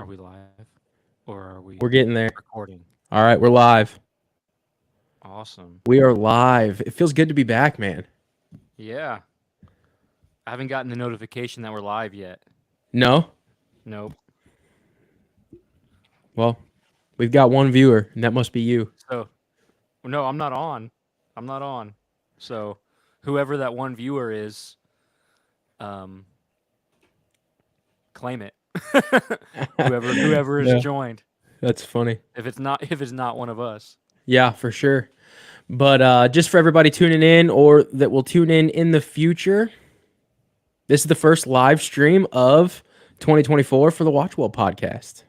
Are we live or are we We're getting there. recording? All right, we're live. Awesome. We are live. It feels good to be back, man. Yeah. I haven't gotten the notification that we're live yet. No? Nope. Well, we've got one viewer, and that must be you. So, no, I'm not on. I'm not on. So, whoever that one viewer is, um, claim it. whoever is Yeah, joined. that's funny. If it's not one of us. Yeah, for sure. But just for everybody tuning in or that will tune in the future, this is the first live stream of 2024 for the WatchWell podcast.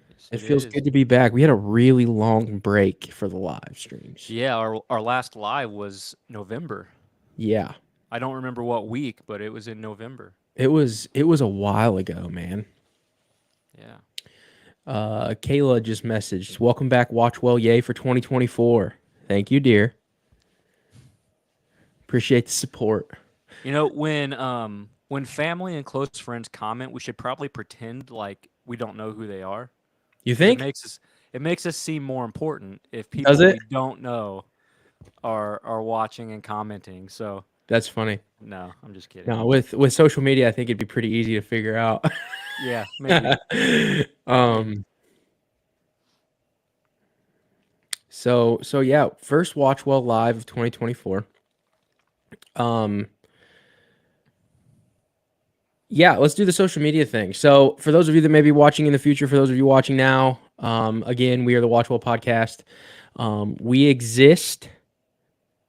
Yes, It it feels is. good to be back. We had a really long break for the live streams. Yeah, our last live was November. Yeah. I don't remember what week, but it was in November. It was a while ago, man. Yeah. Kayla just messaged, "Welcome back, WatchWell, yay for 2024." Thank you, dear. Appreciate the support. When family and close friends comment, we should probably pretend like we don't know who they are You because it think? makes us it makes us seem more important if Does people it? we don't know are watching and commenting. So, That's funny. no, I'm just kidding. No, with social media, I think it'd be pretty easy to figure out. Yeah, maybe. Maybe. um. So yeah, first WatchWell live of 2024. Um. Yeah, let's do the social media thing. So, for those of you that may be watching in the future, for those of you watching now, again, we are the WatchWell podcast. We exist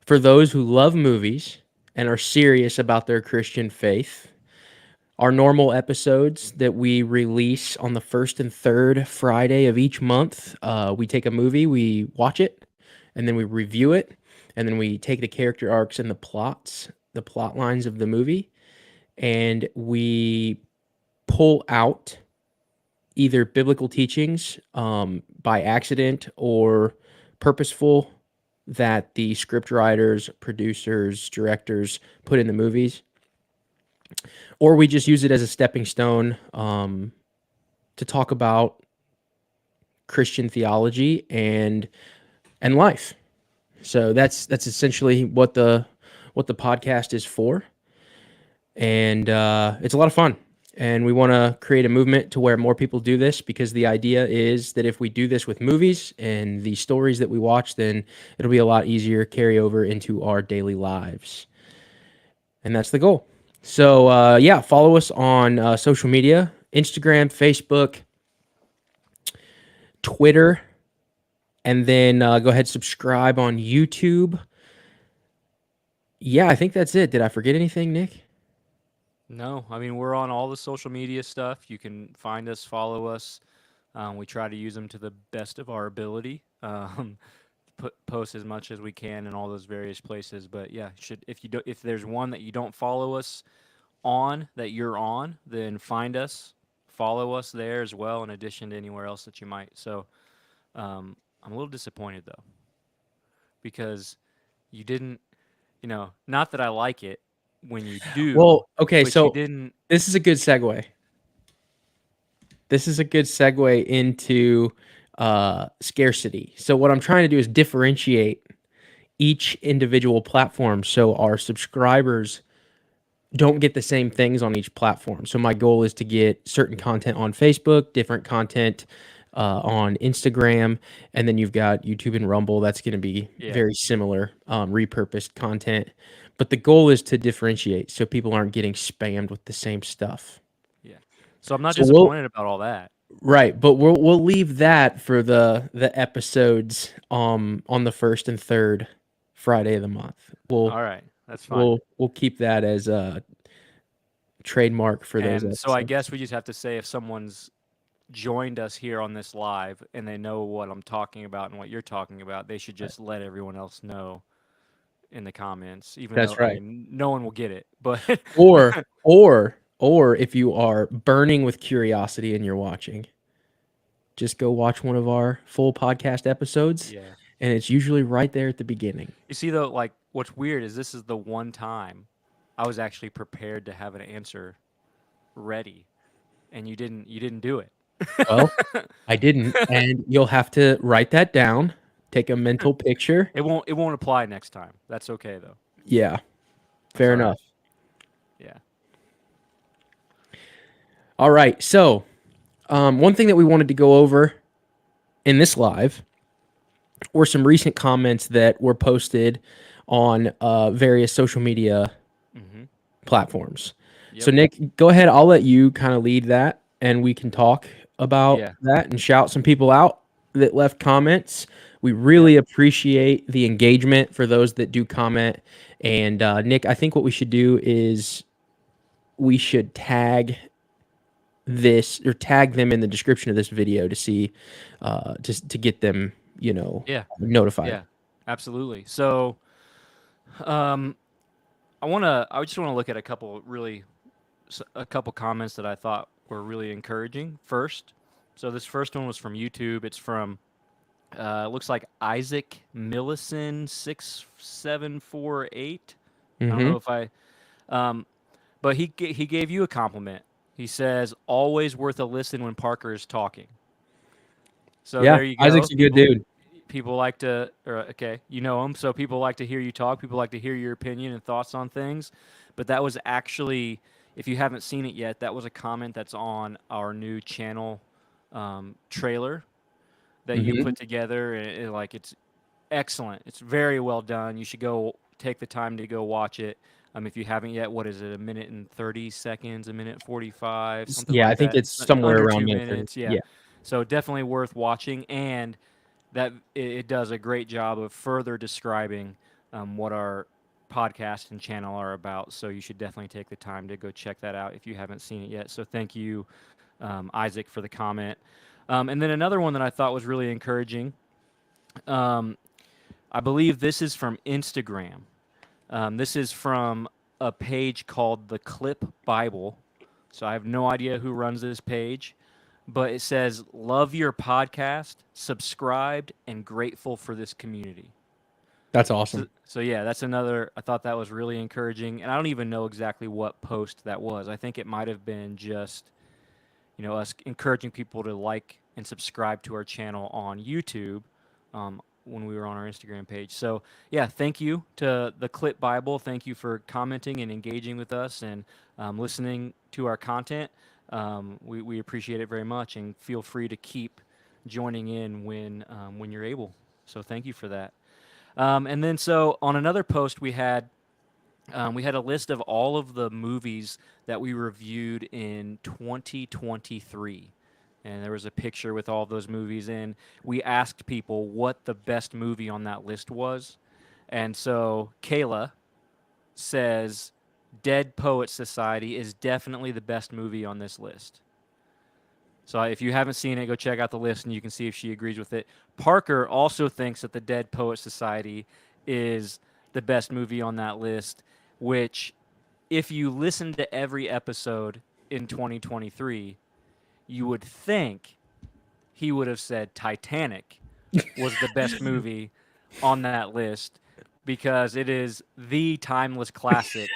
for those who love movies and are serious about their Christian faith. Our normal episodes that we release on the first and third Friday of each month, we take a movie, we watch it, and then we review it, and then we take the character arcs and the plot lines of the movie, and we pull out either biblical teachings by accident or purposeful that the script writers, producers, directors put in the movies, or we just use it as a stepping stone to talk about Christian theology and life. So that's essentially what the podcast is for, and it's a lot of fun. And we want to create a movement to where more people do this because the idea is that if we do this with movies and the stories that we watch, then it'll be a lot easier to carry over into our daily lives. And that's the goal. So, yeah, follow us on social media: Instagram, Facebook, Twitter, and then go ahead, subscribe on YouTube. Yeah, I think that's it. Did I forget anything, Nick? No, I mean, we're on all the social media stuff. You can find us, follow us. We try to use them to the best of our ability. Post as much as we can in all those various places. But yeah, should if there's one that you don't follow us on that you're on, then find us, follow us there as well. In addition to anywhere else that you might. So I'm a little disappointed though because you didn't. Not that I like it when you do, Well, okay, but you so didn't. this is a good segue. This is a good segue into scarcity. So, what I'm trying to do is differentiate each individual platform so our subscribers don't get the same things on each platform. So my goal is to get certain content on Facebook, different content on Instagram, and then you've got YouTube and Rumble. That's going to be Yeah, very similar, repurposed content. But the goal is to differentiate so people aren't getting spammed with the same stuff. yeah. So I'm not So we'll disappointed about all that. right, but we'll leave that for the episodes on the first and third Friday of the month. All right, that's fine. We'll keep that as a trademark for those And so I episodes. guess we just have to say if someone's joined us here on this live and they know what I'm talking about and what you're talking about, they should just let everyone else know in the comments, even though, That's I right. mean, no one will get it. But Or or if you are burning with curiosity and you're watching, just go watch one of our full podcast episodes, yeah. and it's usually right there at the beginning. You see, though, like, what's weird is this is the one time I was actually prepared to have an answer ready. and you didn't do it. Well, I didn't, and you'll have to write that down, take a mental picture. It won't apply next time. That's okay though. Yeah, That's fair all right. enough. Yeah. All right, so one thing that we wanted to go over in this live were some recent comments that were posted on various social media Mm-hmm. platforms. So, Yep. Nick, go ahead. I'll let you kind of lead that and we can talk about Yeah. that and shout some people out that left comments. We Yep. really appreciate the engagement for those that do comment. And Nick, I think what we should do is we should tag this or tag them in the description of this video to see, just to get them, Yeah. notified. Yeah. Absolutely. So, um, I just wanna look at a couple comments that I thought were really encouraging first. So this first one was from YouTube. It's from looks like Isaac Millison 6748. I don't Mm-hmm. know if I um, but he gave you a compliment. He says always worth a listen when Parker is talking. So Yeah, there you go. Isaac's a good dude. People like to, or okay, you know him, so people like to hear you talk. People like to hear your opinion and thoughts on things. But that was actually, if you haven't seen it yet, that was a comment that's on our new channel trailer that you Mm-hmm. put together. And like it's excellent. It's very well done. You should go take the time to go watch it. If you haven't yet, what is it? A minute and 30 seconds, a minute 45, something Yeah, I like think that. it's somewhere Under around two minute 30. minutes. Yeah. Yeah. So definitely worth watching, and that it does a great job of further describing what our podcast and channel are about. So you should definitely take the time to go check that out if you haven't seen it yet. So thank you, Isaac, for the comment. And then another one that I thought was really encouraging. Um, I believe this is from Instagram. This is from a page called the Clip Bible. So I have no idea who runs this page, but it says, "Love your podcast, subscribed, and grateful for this community." That's So, awesome. so yeah, that's another. I thought that was really encouraging, and I don't even know exactly what post that was. I think it might have been just us encouraging people to like and subscribe to our channel on YouTube when we were on our Instagram page. So, yeah, thank you to the Clip Bible. Thank you for commenting and engaging with us and listening to our content. We appreciate it very much, and feel free to keep joining in when you're able. So, thank you for that. And then, so on another post, we had a list of all of the movies that we reviewed in 2023. And there was a picture with all those movies in. We asked people what the best movie on that list was. And so Kayla says Dead Poet Society is definitely the best movie on this list. So if you haven't seen it, go check out the list and you can see if she agrees with it. Parker also thinks that the Dead Poet Society is the best movie on that list, which if you listen to every episode in 2023, you would think he would have said Titanic was the best movie on that list because it is the timeless classic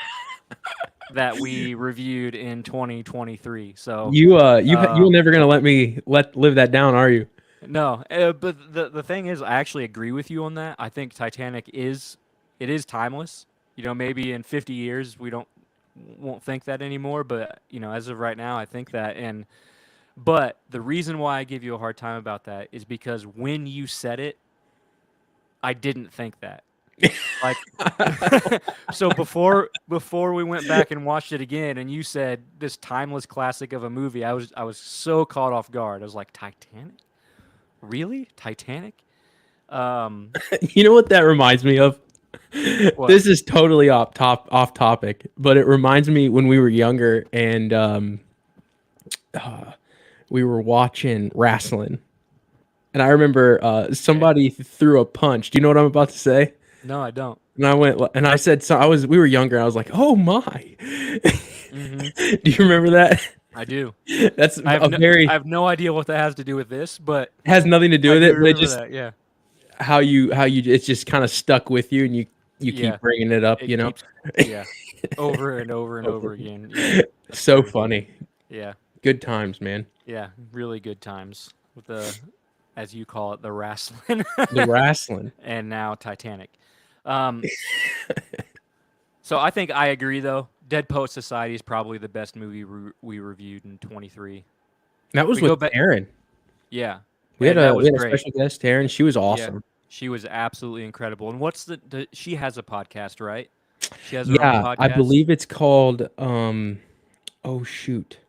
that we reviewed in 2023. So, You're um, never gonna let me live that down, are you? no, but the thing is, I actually agree with you on that. I think Titanic is timeless. Maybe in 50 years we won't think that anymore, but as of right now, I think that. And but the reason why I give you a hard time about that is because when you said it, I didn't think that. Like, so before we went back and watched it again, and you said this timeless classic of a movie, I was so caught off guard. I was like, Titanic, really, Titanic? Um, You know what that reminds me of? what? This is totally off topic, but it reminds me when we were younger and we were watching wrestling. And I remember Okay. somebody threw a punch. Do you know what I'm about to say? No, I don't. And I went and I said, so we were younger. I was like, oh my. Hmm. Do you remember that? I do. That's I have a no I very, have no idea what that has to do with this, but has nothing to do I with do it, but it remember just that. Yeah. how you it's just kind of stuck with you and you Yeah. keep bringing it up, It keeps. Yeah. Over and over and over again. Yeah. That's So true. funny. Yeah. Good times, man. Yeah, really good times with the, as you call it, the wrestling, The wrestling. and now Titanic. Um, so I think I agree though. Dead Poet Society is probably the best movie we reviewed in 23. That was We go with back, Taryn. yeah, We had and that a we was had a great. special guest, Taryn. She was Yeah, awesome. she was absolutely incredible. And what's she has a podcast, right? She has her own Yeah, I podcast. believe it's called oh shoot.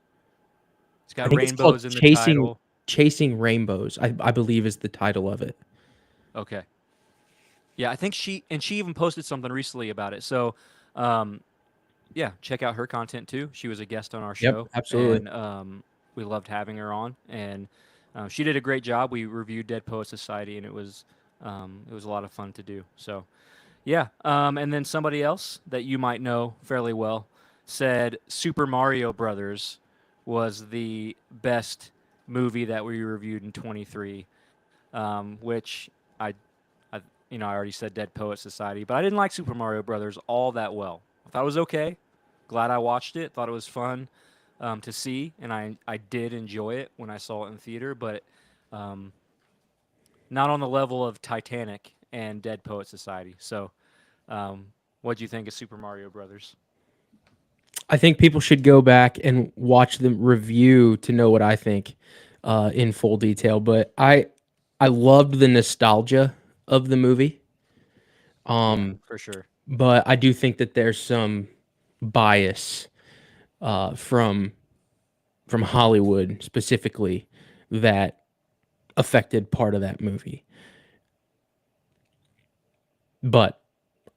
It's I got think it's called rainbows in the Chasing title. Chasing Rainbows. I believe is the title of it. Okay. Yeah, I think she even posted something recently about it. So, um, yeah, check out her content too. She was a guest on our Yep, show, absolutely. and we loved having her on. And she did a great job. We reviewed Dead Poet Society, and it was a lot of fun to do. So, yeah. And then somebody else that you might know fairly well said Super Mario Brothers was the best movie that we reviewed in 23, which I, I already said Dead Poet Society, but I didn't like Super Mario Brothers all that well. I thought it was okay. Glad I watched it. Thought it was fun to see, and I did enjoy it when I saw it in theater, but um, not on the level of Titanic and Dead Poet Society. So, um, what do you think of Super Mario Brothers? I think people should go back and watch the review to know what I think in full detail. But I loved the nostalgia of the movie. Yeah, Um, for sure. but I do think that there's some bias uh, from from Hollywood specifically that affected part of that movie. But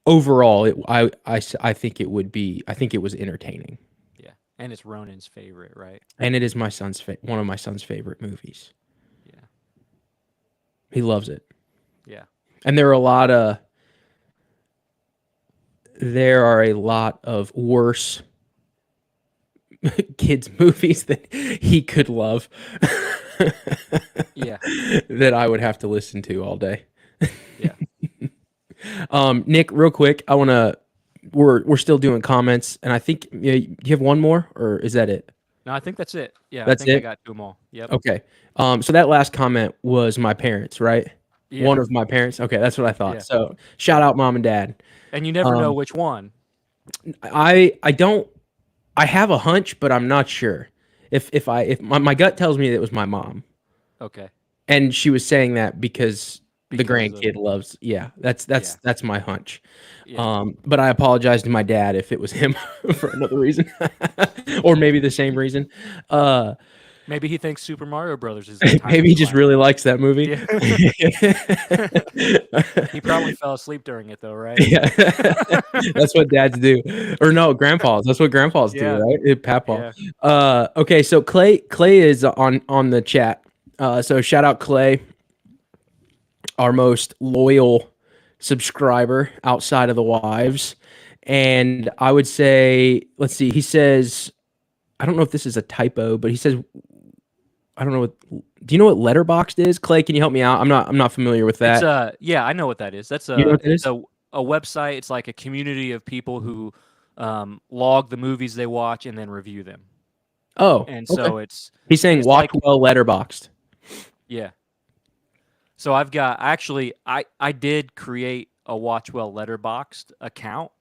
overall, I think it would be I think it was entertaining, Yeah, and it's Ronan's favorite, right? and it is my son's one of my son's favorite movies. Yeah, He loves it, yeah, and there are a lot of worse kids movies that he could love yeah, that I would have to listen to all day. yeah. Nick, real quick, I want to. We're still doing comments, and I think do you have one more, or is that it? No, I think that's it. Yeah, I That's think I it. got to them all. Yep. Okay. So that last comment was my parents, right? Yeah, One of my parents. Okay, that's what I thought. yeah, So shout yeah. out mom and dad. And you never know Um, which one. I don't. I have a hunch, but I'm not sure. If my gut tells me that it was my mom, Okay, and she was saying that because the because of grandkid loves. Yeah, that's yeah, that's that's my hunch. yeah. But I apologize to my dad if it was him for another reason, or maybe the same reason. Uh, Maybe he thinks Super Mario Brothers is the maybe timeless he just classic. really likes that movie. Yeah. He probably fell asleep during it though, right? Yeah, that's what dads do, or no, grandpas. That's what grandpas do, Yeah, right? Papa. yeah. Okay, so Clay is on the chat. So shout out Clay, our most loyal subscriber outside of the wives, and I would say, let's see, he says, I don't know if this is a typo, but he says, I don't know what. Do you know what Letterboxd is, Clay? Can you help me out? I'm not familiar with It's that. yeah, I know what that is. That's You know what that it's is? a website. It's like a community of people who log the movies they watch and then review them. Oh, And okay. so He's saying it's like WatchWell Letterboxd. yeah. So I've got actually I did create a WatchWell Letterboxd account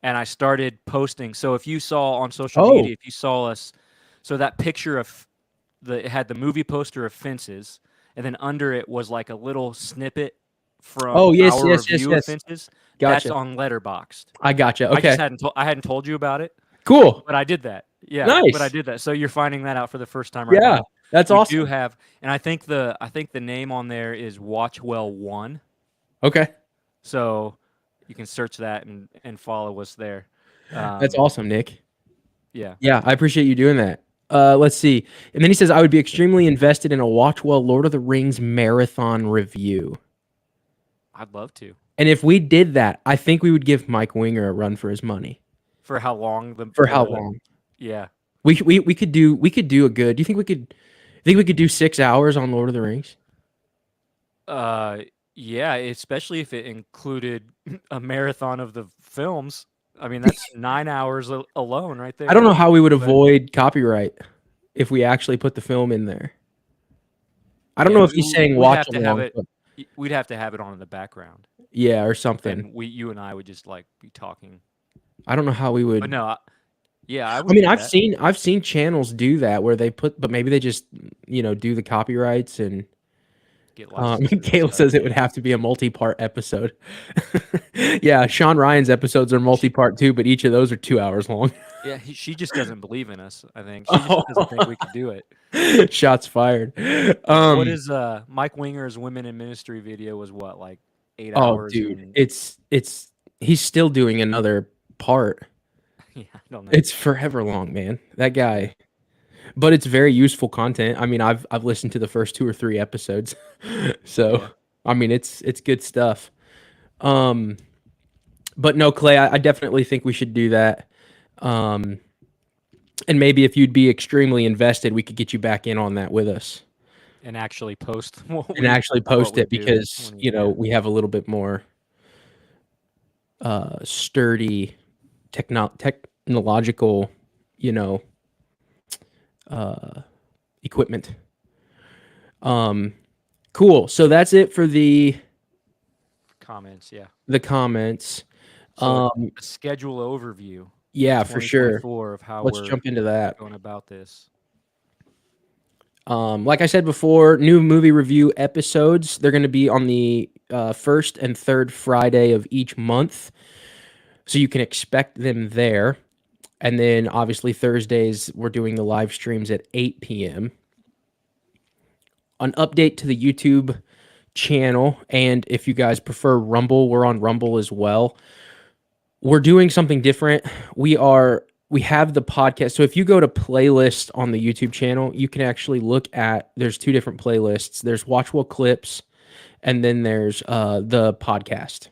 and I started posting. So if you saw on social Oh, media, if you saw us, so that picture of it had the movie poster of Fences, and then under it was like a little snippet oh, from yes, our yes, yes, review of yes. Fences. That's Gotcha. on Letterboxd. I gotcha. Okay. I hadn't told you about it, Cool. but I did that. Yeah, but I Nice. did that. So you're finding that out for the first time right Yeah, now. that's We do awesome. have, and I think the name on there is Watchwell One. Okay. So you can search that and follow us there. That's Um, awesome, Nick. yeah, Yeah, I appreciate you doing that. Let's see. And then he says, I would be extremely invested in a WatchWell Lord of the Rings marathon review. I'd love to. And if we did that, I think we would give Mike Winger a run for his money. For how long For how the long? yeah. We could do a good. Do you think we could? Think we could do 6 hours on Lord of the Rings? Uh, yeah, especially if it included a marathon of the films. I mean, that's 9 hours alone right I don't there. know how we would But avoid copyright. if we actually put the film in there. I don't Yeah, know if he's saying we'd watch have to have along, it. but We'd have to have it on in the background, yeah, or something. and you and I would just like be talking. I don't know how we But would. no, yeah, I I would mean, do that. I've seen channels do that where they put, but maybe they just do the copyrights and. Get licenses and Caleb stuff. says it would Yeah, have to be a multi-part episode. Yeah, Sean Ryan's episodes are she multi-part too, but each of those are 2 hours long. yeah she just doesn't believe in us. I think she just doesn't think we could do it. Shots fired. What Um, is Mike Winger's Women in Ministry video was what, like 8 hours dude, and it's he's still doing another part. yeah, I don't know. It's forever long, man. That Yeah, guy. But it's very useful content. I mean, I've listened to the first 2 or 3 episodes. So, yeah. I mean, it's good stuff. Um, but no, Clay, I definitely think we should do that. Um, and maybe if you'd be extremely invested, we could get you back in on that with us And actually post and actually what post we it do because, when yeah. we have a little bit more sturdy technological, you know, uh, equipment. Um, cool. So that's it for Comments, yeah. the comments. So Um, a schedule overview for yeah, for sure. 2024 of how Let's we're jump into that. going about this. Like I said before, new movie review episodes. They're going to be on the first and third Friday of each month. So you can expect them there. And then obviously Thursdays, we're doing the live streams at 8 p.m. An update to the YouTube channel. And if you guys prefer Rumble, we're on Rumble as well. We're doing something different. We have the podcast. So if you go to playlist on the YouTube channel, you can actually look at there's 2 different playlists. There's WatchWell clips and then there's the podcast.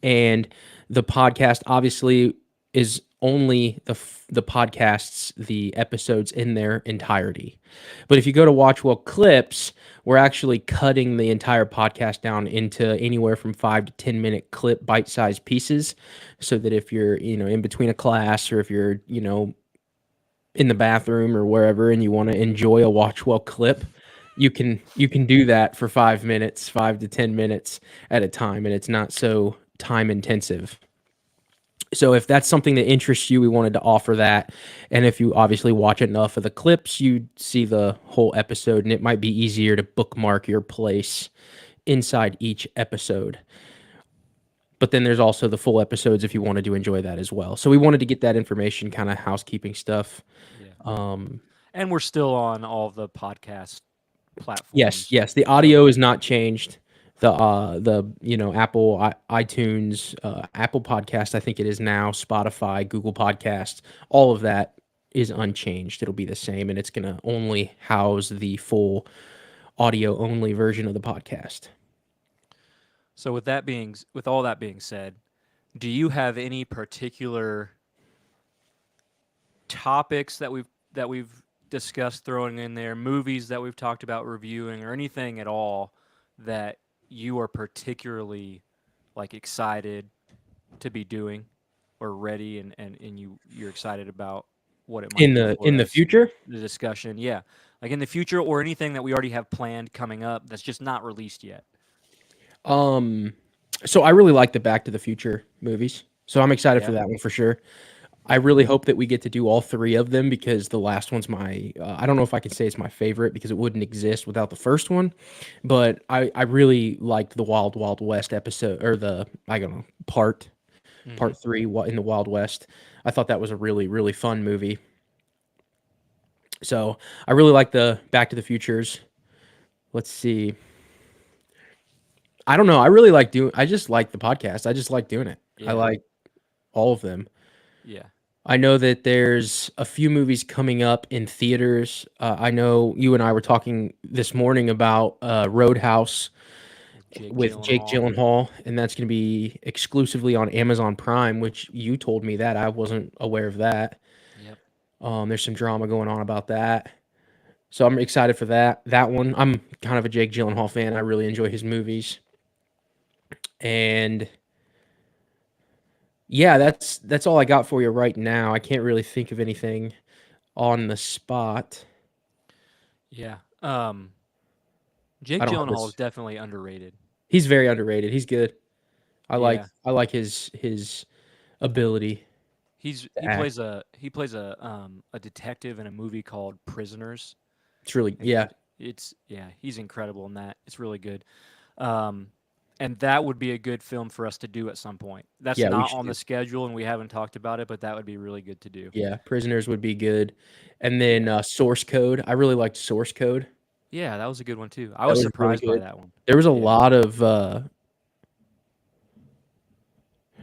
And the podcast obviously is only the podcasts, the episodes in their entirety. But if you go to WatchWell clips, we're actually cutting the entire podcast down into anywhere from 5 to 10 minute clip bite-sized pieces, so that if you're in between a class or if you're in the bathroom or wherever and you want to enjoy a WatchWell clip, you can do that for 5 minutes, 5 to 10 minutes at a time, and it's not so time intensive. So if that's something that interests you, we wanted to offer that. And if you obviously watch enough of the clips, you see the whole episode, and it might be easier to bookmark your place inside each episode. But then there's also the full episodes if you wanted to enjoy that as well. So we wanted to get that information, kind of housekeeping stuff. Yeah. Um, And we're still on all the podcast yes, platforms. yes, the So, audio is not changed. The Apple iTunes, Apple Podcast, I think it is now, Spotify, Google Podcast, all of that is unchanged. It'll be the same, and it's gonna only house the full audio only version of the podcast. so with all that being said, do you have any particular topics that we've discussed throwing in there, movies that we've talked about reviewing, or anything at all that you are particularly like excited to be doing or ready and you're excited about what it might In do the for us, future, the discussion, yeah, like in the future, or anything that we already have planned coming up that's just not released yet. um, so I really like the Back to the Future movies, so I'm excited for Yeah, that one for sure. I yeah. really hope that we get to do all 3 of them because the last one's my I don't know if I can say it's my favorite because it wouldn't exist without the first one, but I really liked the Wild Wild West episode, or the I don't know, Hmm. part 3 in the Wild West. I thought that was a really really fun movie. So, I really like the Back to the Futures. Let's see. I don't know. I just like the podcast. I just like doing it. I Yeah, like all of them. yeah. I know that there's a few movies coming up in theaters. I know you and I were talking this morning about Roadhouse With Jake with Jake Gyllenhaal. Gyllenhaal, and that's going to be exclusively on Amazon Prime, which you told me that. I wasn't aware of that. Yep. There's some drama going on about that. So I'm excited for that one. I'm kind of a Jake Gyllenhaal fan. I really enjoy his movies. And yeah, that's all I got for you right now. I can't really think of anything on the spot. Yeah. I Jake don't have Gyllenhaal is this. definitely underrated. He's very underrated. He's good. Yeah. I like his ability to He act. plays a detective in a movie called Prisoners. It's really If yeah. you it's yeah, he's incredible in that. It's really good. Um, and that would be a good film for us to do at some point. That's Yeah, we not should on do. the schedule and we haven't talked about it, but that would be really good to do. Yeah, Prisoners would be good. And then Yeah. Source Code. I really liked Source Code. Yeah, that was a good one too. I That was was really surprised by good. that one. There was a Yeah. lot of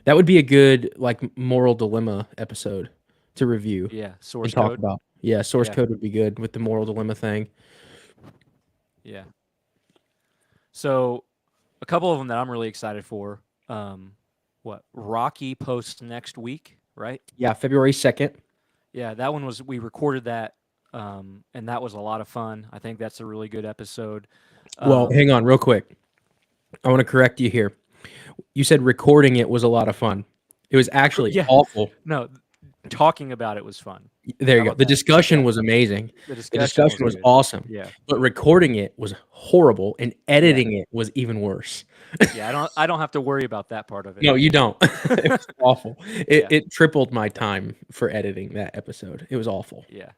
that would be a good like moral dilemma episode to review Yeah, and source talk code. about. Yeah, Source Yeah. Code would be good with the moral dilemma thing. Yeah. So, a couple of them that I'm really excited for. What Rocky posts next week, right? Yeah, February 2nd. Yeah, that one was we recorded that, and that was a lot of fun. I think that's a really good episode. Well, Um, hang on real quick. I want to correct you here. You said recording it was a lot of fun. It was actually yeah, awful. no, talking about it was fun. There How you go. about The that? discussion Yeah, was amazing. the The discussion was discussion was good. awesome. Yeah, But recording it was horrible and yeah, editing it was even worse. yeah. I don't have to worry about that part of it. No, you don't. It was awful. It Yeah, it tripled my time for editing that episode. It was awful. yeah.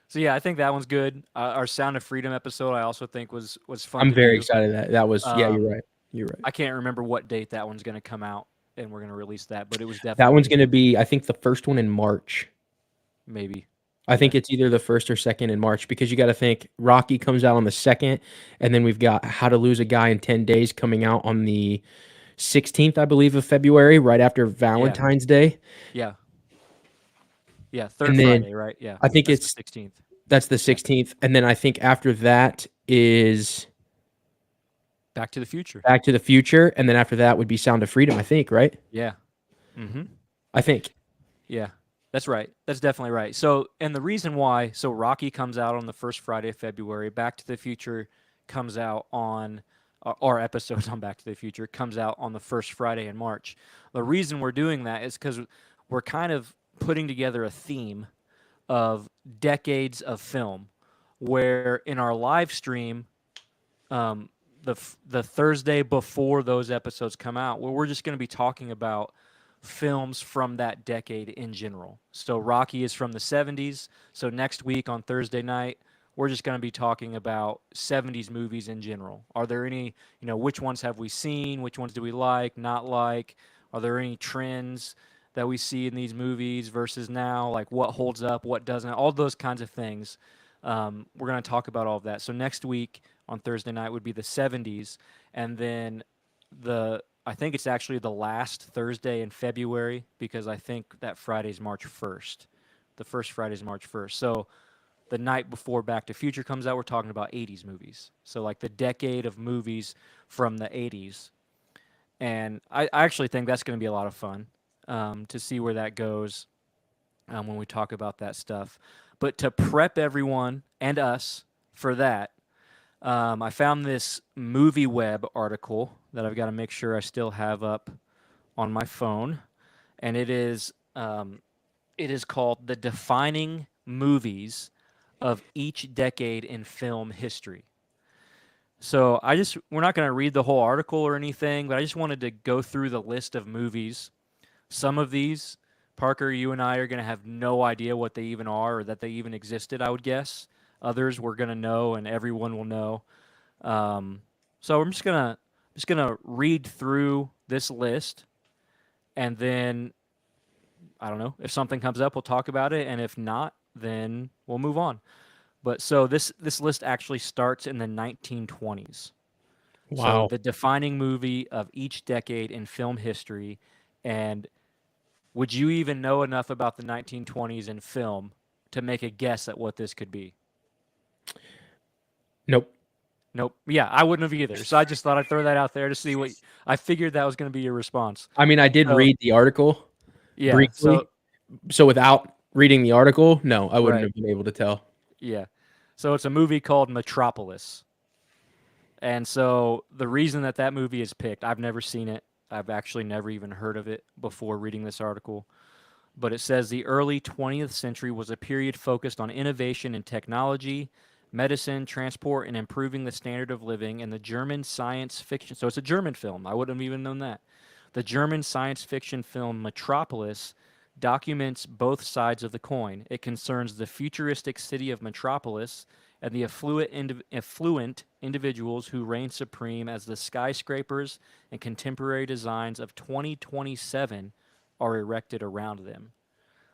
So yeah, I think that one's good. Our Sound of Freedom episode, I also think was fun I'm to very do. excited that was yeah, you're Um, right. You're right. I can't remember what date that one's going to come out, and we're going to release that, but it was That one's definitely gonna be, I think, the first one in March. maybe. I think Yeah, it's either the first or second in March because you got to think Rocky comes out on the second, and then we've got How to Lose a Guy in 10 Days coming out on the 16th, I believe, of February, right after yeah, Valentine's Day. yeah, yeah. And Third then Friday, right? Yeah, I think that's the it's 16th. that's the Yeah, 16th, and then I think after that is Back to the Future. Back to the Future, and then after that would be Sound of Freedom. I think, right? Yeah. Mm-hmm. I think. Yeah, that's right. That's definitely right. So, and the reason why, so Rocky comes out on the first Friday of February. Back to the Future comes out on, our episodes on Back to the Future comes out on the first Friday in March. The reason we're doing that is because we're kind of putting together a theme of decades of film, where in our live stream, um, the Thursday before those episodes come out, where we're just going to be talking about films from that decade in general. So Rocky is from the 70s. So next week on Thursday night, we're just going to be talking about 70s movies in general. Are there any, which ones have we seen? Which ones do we like, not like? Are there any trends that we see in these movies versus now? Like what holds up, what doesn't? All those kinds of things. We're going to talk about all of that. So next week on Thursday night would be the 70s. And then I think it's actually the last Thursday in February because I think that Friday's March 1st. The first Friday's March 1st. So the night before Back to Future comes out, we're talking about 80s movies. So like the decade of movies from the 80s. And I actually think that's going to be a lot of fun to see where that goes when we talk about that stuff. But to prep everyone and us for that, I found this Movie Web article that I've got to make sure I still have up on my phone, and it is called "The Defining Movies of Each Decade in Film History." So we're not going to read the whole article or anything, but I just wanted to go through the list of movies. Some of these, Parker, you and I are going to have no idea what they even are or that they even existed, I would guess. Others we're going to know and everyone will know. So I'm just gonna read through this list, and then I don't know if something comes up, we'll talk about it, and if not, then we'll move on. But so this list actually starts in the 1920s. So Wow. the defining movie of each decade in film history, and would you even know enough about the 1920s in film to make a guess at what this could be? Nope. Nope. Yeah, I wouldn't have either. So I just thought I'd throw that out there to see what I figured that was going to be your response. I mean, I did So read the article yeah. So briefly. So without reading the article, no, I wouldn't right. have been able to tell. Yeah. So it's a movie called Metropolis, and so the reason that that movie is picked, I've never seen it. I've actually never even heard of it before reading this article. but it says the early 20th century was a period focused on innovation in technology, medicine, transport, and improving the standard of living. And the German science fiction, so it's a German film. I wouldn't have even known that. The German science fiction film Metropolis documents both sides of the coin. It concerns the futuristic city of Metropolis and the affluent individuals who reign supreme as the skyscrapers and contemporary designs of 2027 are erected around them.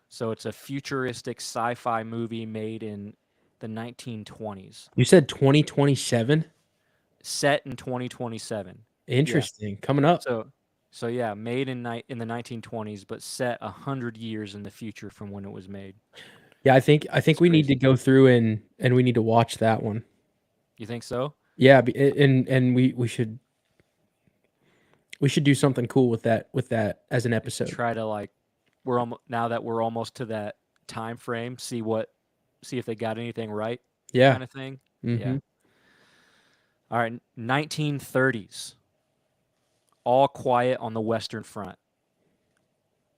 So it's a futuristic sci-fi movie made in the 1920s, You said 2027? set in 2027. Yeah. Interesting. Coming up. So yeah, made in the 1920s, but set 100 years in the future from when it was made. Yeah, I think It's we need to crazy. go through and we need to watch that one. You think so? Yeah, and we should do something cool with that as an episode. Try to like we're almost now that we're almost to that time frame. See if they got anything right, Yeah. kind of thing. Yeah. Mhm. All right. 1930s. All Quiet on the Western Front,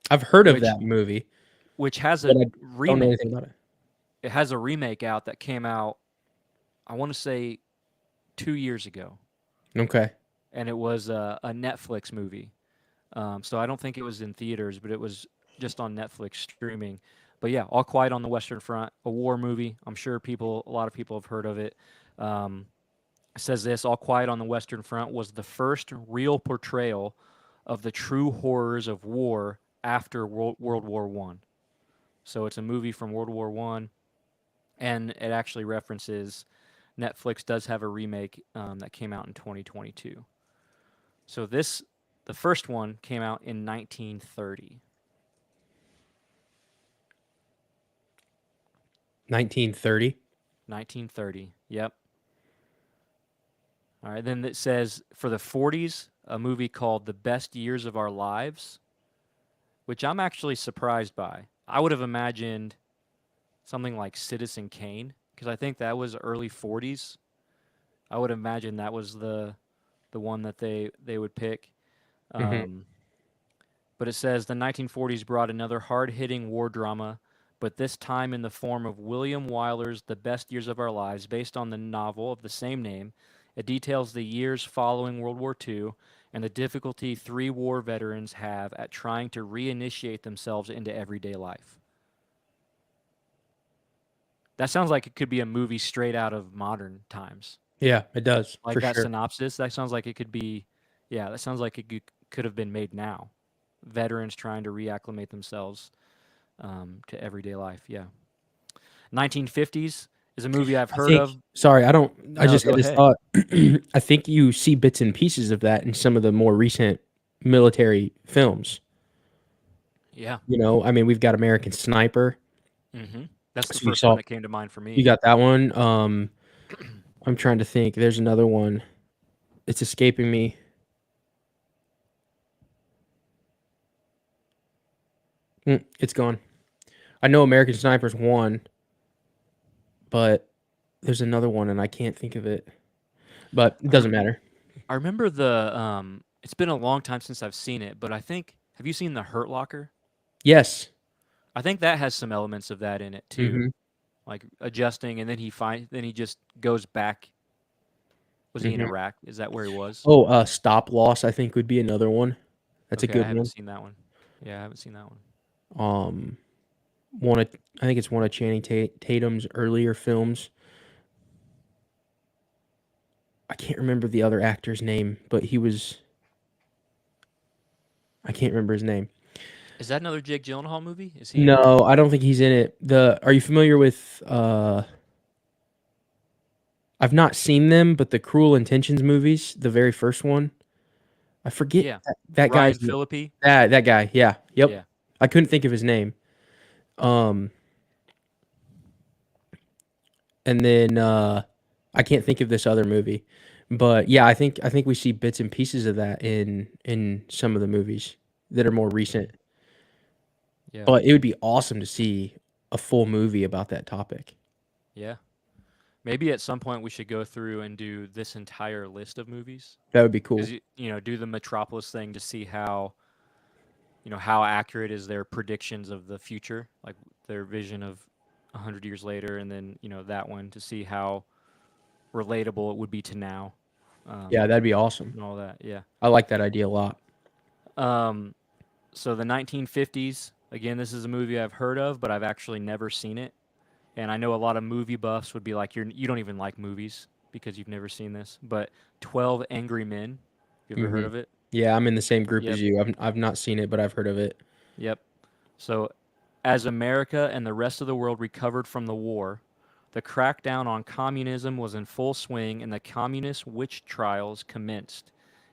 I've heard of which that movie, has but a I don't know anything remake. about it. It has a remake out that came out, I want to say, 2 years ago, Okay. and it was a Netflix movie. So I don't think it was in theaters, but it was just on Netflix streaming. But yeah, All Quiet on the Western Front, a war movie. I'm sure a lot of people have heard of it. Um, it says this: All Quiet on the Western Front was the first real portrayal of the true horrors of war after World War One. So it's a movie from World War One, and it actually references Netflix does have a remake that came out in 2022. So the first one came out in 1930. 1930. 1930. Yep. All right. Then it says for the 40s, a movie called The Best Years of Our Lives, which I'm actually surprised by. I would have imagined something like Citizen Kane because I think that was early 40s. I would imagine that was the one that they would pick. Mhm. Um, but it says the 1940s brought another hard-hitting war drama, but this time in the form of William Wyler's The Best Years of Our Lives, based on the novel of the same name. It details the years following World War II and the difficulty three war veterans have at trying to reinitiate themselves into everyday life. That sounds like it could be a movie straight out of modern times. Yeah, it does Like for that sure. synopsis, that sounds like it could be, yeah, that sounds like could have been made now. Veterans trying to reacclimate themselves to everyday life. Yeah. 1950s is a movie I've I heard think. of. Sorry, I No, just go had this ahead. thought. I think you see bits and pieces of that in some of the more recent military films. Yeah. I mean, we've got American Sniper. Mm-hmm. That's the So you first one saw that came to mind for you me. got that one. I'm trying to think. There's another one. It's escaping me. It's gone. I know American Sniper's one, but there's another one and I can't think of it. But it I, doesn't rem- matter. I remember it's been a long time since I've seen it, but I think, have you seen The Hurt Locker? Yes. I think that has some elements of that in it too. Mhm. Like adjusting, and then he just goes back. Was he in Mhm. Iraq? Is that where he was? Oh, Stop Loss I think would be another one. That's a Okay, I good haven't one. seen that one. Yeah, I haven't seen that one. Um, one of I think it's one of Channing Tatum's earlier films. I can't remember the other actor's name, but I can't remember his name. Is that another Jake Gyllenhaal movie? Is he in it? No, I don't think he's in it. Are you familiar with I've not seen them, but the Cruel Intentions movies, the very first one. I forget Yeah, that Ryan guy's Phillippe. that guy. Yeah. Yep. Yeah. I couldn't think of his name. Um and then I can't think of this other movie. But yeah, I think we see bits and pieces of that in some of the movies that are more recent. Yeah. But it would be awesome to see a full movie about that topic. Yeah. Maybe at some point we should go through and do this entire list of movies That would be cool. because do the Metropolis thing to see how how accurate is their predictions of the future, like their vision of 100 years later, and then that one to see how relatable it would be to now, Yeah, that'd be awesome. and all that. Yeah. I like that idea a lot. Um, so the 1950s. Again, this is a movie I've heard of, but I've actually never seen it. And I know a lot of movie buffs would be like, you don't even like movies because you've never seen this. But 12 Angry Men. You ever heard Hmm. of it? Yeah, I'm in the same group Yep. as you. I've not seen it, but I've heard of it. Yep. So, as America and the rest of the world recovered from the war, the crackdown on communism was in full swing and the communist witch trials commenced.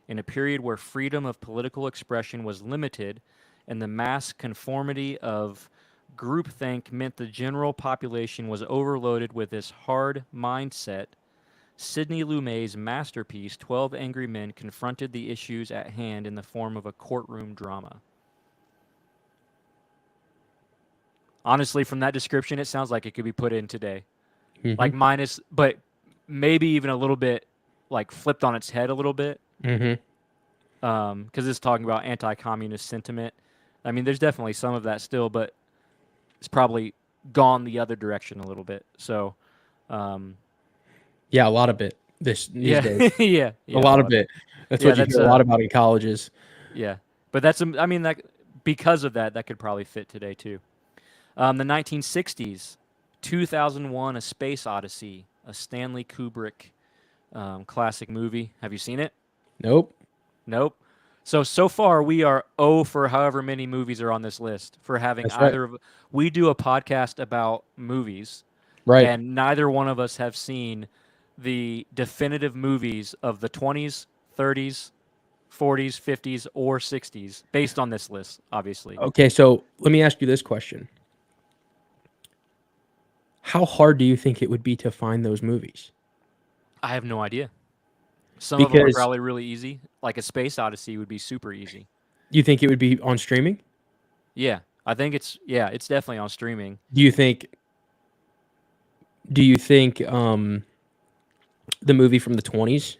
In a period where freedom of political expression was limited and the mass conformity of groupthink meant the general population was overloaded with this hard mindset, Sidney Lumet's masterpiece, 12 Angry Men, confronted the issues at hand in the form of a courtroom drama. Honestly, from that description, it sounds like it could be put in today. Hmm. Like minus, but maybe even a little bit, like flipped on its head a little bit, Hmm. because it's talking about anti-communist sentiment. I mean, there's definitely some of that still, but it's probably gone the other direction a little bit. So, um, Yeah, a lot of it these yeah, days. yeah, A yeah, a lot lot of of it. it. That's Yeah, what you that's hear a lot about in colleges. yeah, but I mean, that because of that, that could probably fit today too. The 1960s, 2001: A Space Odyssey, a Stanley Kubrick classic movie. Have you seen it? Nope. Nope. So far we are for however many movies are on this list for having That's right. either of. We do a podcast about movies, Right. and neither one of us have seen the definitive movies of the 20s, 30s, 40s, 50s, or 60s based on this list, obviously. Okay, so let me ask you this question. How hard do you think it would be to find those movies? I have no idea. Some of them are Because probably really easy. Like a Space Odyssey would be super easy. you think it would be on streaming? Yeah, I think it's definitely on streaming. Do you think the movie from the 20s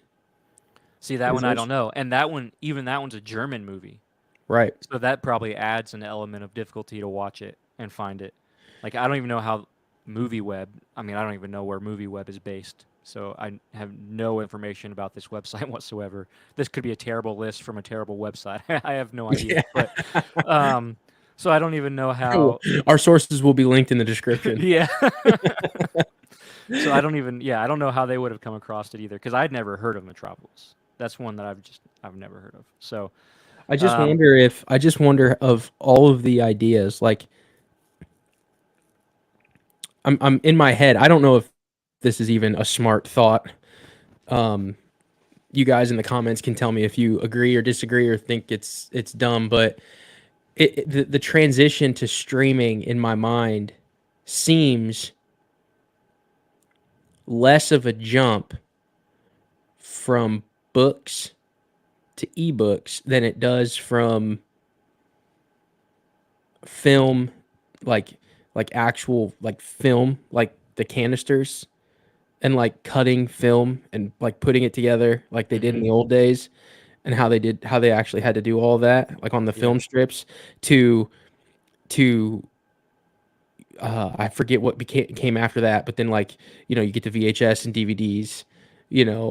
See, that is one I don't those? know. And that one, even that one's a German movie. Right. So that probably adds an element of difficulty to watch it and find it. Like I don't even know how I mean, I don't even know where MovieWeb is based. So I have no information about this website whatsoever. This could be a terrible list from a terrible website. I have no idea. Yeah. But um so I don't even know Cool. how. Our sources will be linked in the description. Yeah. So I don't know how they would have come across it either because I'd never heard of Metropolis. That's one that I've never heard of. So, um, I just wonder of all of the ideas, like I'm in my head. I don't know if this is even a smart thought. Um, you guys in the comments can tell me if you agree or disagree or think it's dumb, but the transition to streaming in my mind seems less of a jump from books to ebooks than it does from film, like actual like film, like the canisters and like cutting film and like putting it together like they did in mhm, the old days, and how they actually had to do all that like on the yeah, film strips to to I forget what came after that, but then like you get the VHS and DVDs,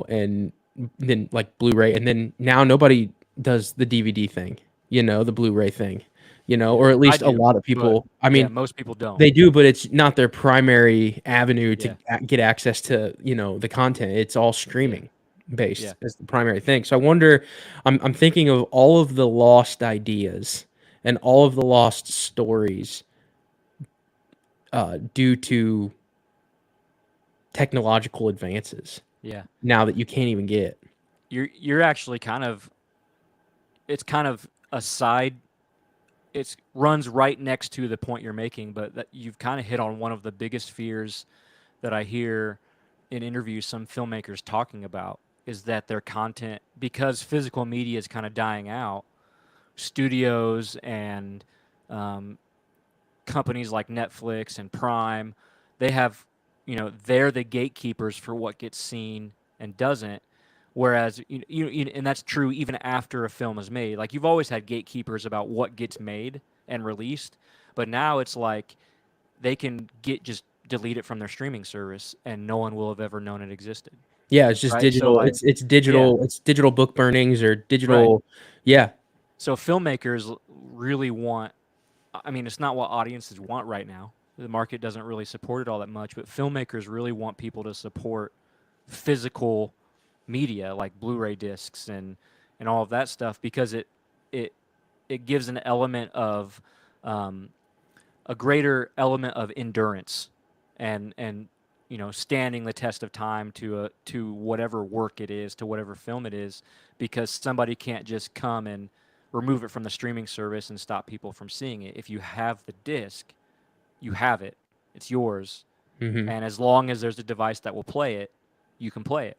and then like Blu-ray, and then now nobody does the DVD thing, the Blu-ray thing, yeah. or at I least a do, lot of but people. I yeah, mean, most people don't. they do, but it's not their primary avenue to Yeah, get access to the content. It's all yeah, streaming based yeah. as the primary thing. So I wonder, I'm thinking of all of the lost ideas and all of the lost stories due to technological advances Yeah. now that you can't even get. You're actually it's kind of a side. It's runs right next to the point you're making, but that you've kind of hit on one of the biggest fears that I hear in interviews some filmmakers talking about is that their content, because physical media is kind of dying out, studios and um, companies like Netflix and Prime, they're the gatekeepers for what gets seen and doesn't. Whereas and that's true even after a film is made. Like you've always had gatekeepers about what gets made and released, but now it's like they can just delete it from their streaming service and no one will have ever known it existed. Yeah, it's just Right? So digital. like yeah, It's digital book burnings or right. digital. Yeah, So filmmakers really want, I mean, it's not what audiences want right now. The market doesn't really support it all that much, but filmmakers really want people to support physical media like Blu-ray discs and all of that stuff because it it gives an element of um, a greater element of endurance and standing the test of time to whatever work it is, to whatever film it is, because somebody can't just come and remove it from the streaming service and stop people from seeing it. If you have the disc, you have it. It's yours. hmm, And as long as there's a device that will play it, you can play it,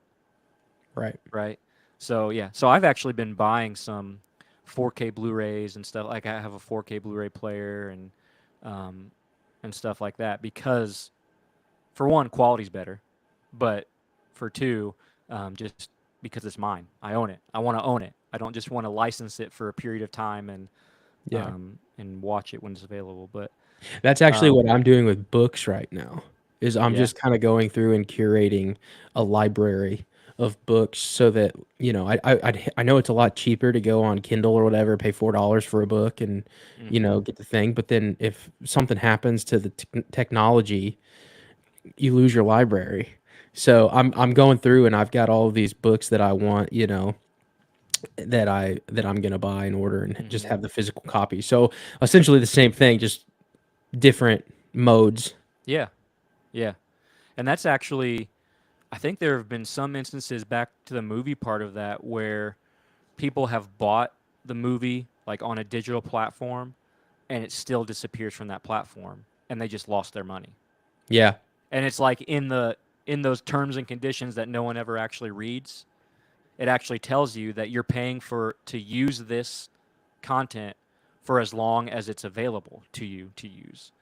right. right? So yeah, so I've actually been buying some 4K Blu-rays and stuff. Like I have a 4K Blu-ray player um, and stuff like that because for one, quality's better, but for two, just because it's mine, I own it. I want to own it. I don't just want to license it for a period of time Yeah, and watch it when it's available. But that's actually um, what I'm doing with books right now. Is I'm yeah, just kind of going through and curating a library of books so that I know it's a lot cheaper to go on Kindle or whatever, pay $4 for a book and hmm get the thing. But then if something happens to the technology, you lose your library. So I'm going through and I've got all of these books that I want, that I'm gonna buy and order and just hmm have the physical copy. So essentially the same thing, just different modes. yeah, yeah, and that's actually. I think there have been some instances back to the movie part of that where people have bought the movie like on a digital platform and it still disappears from that platform and they just lost their money. Yeah, And it's like in those terms and conditions that no one ever actually reads, it actually tells you that you're paying for to use this content for as long as it's available to you to use.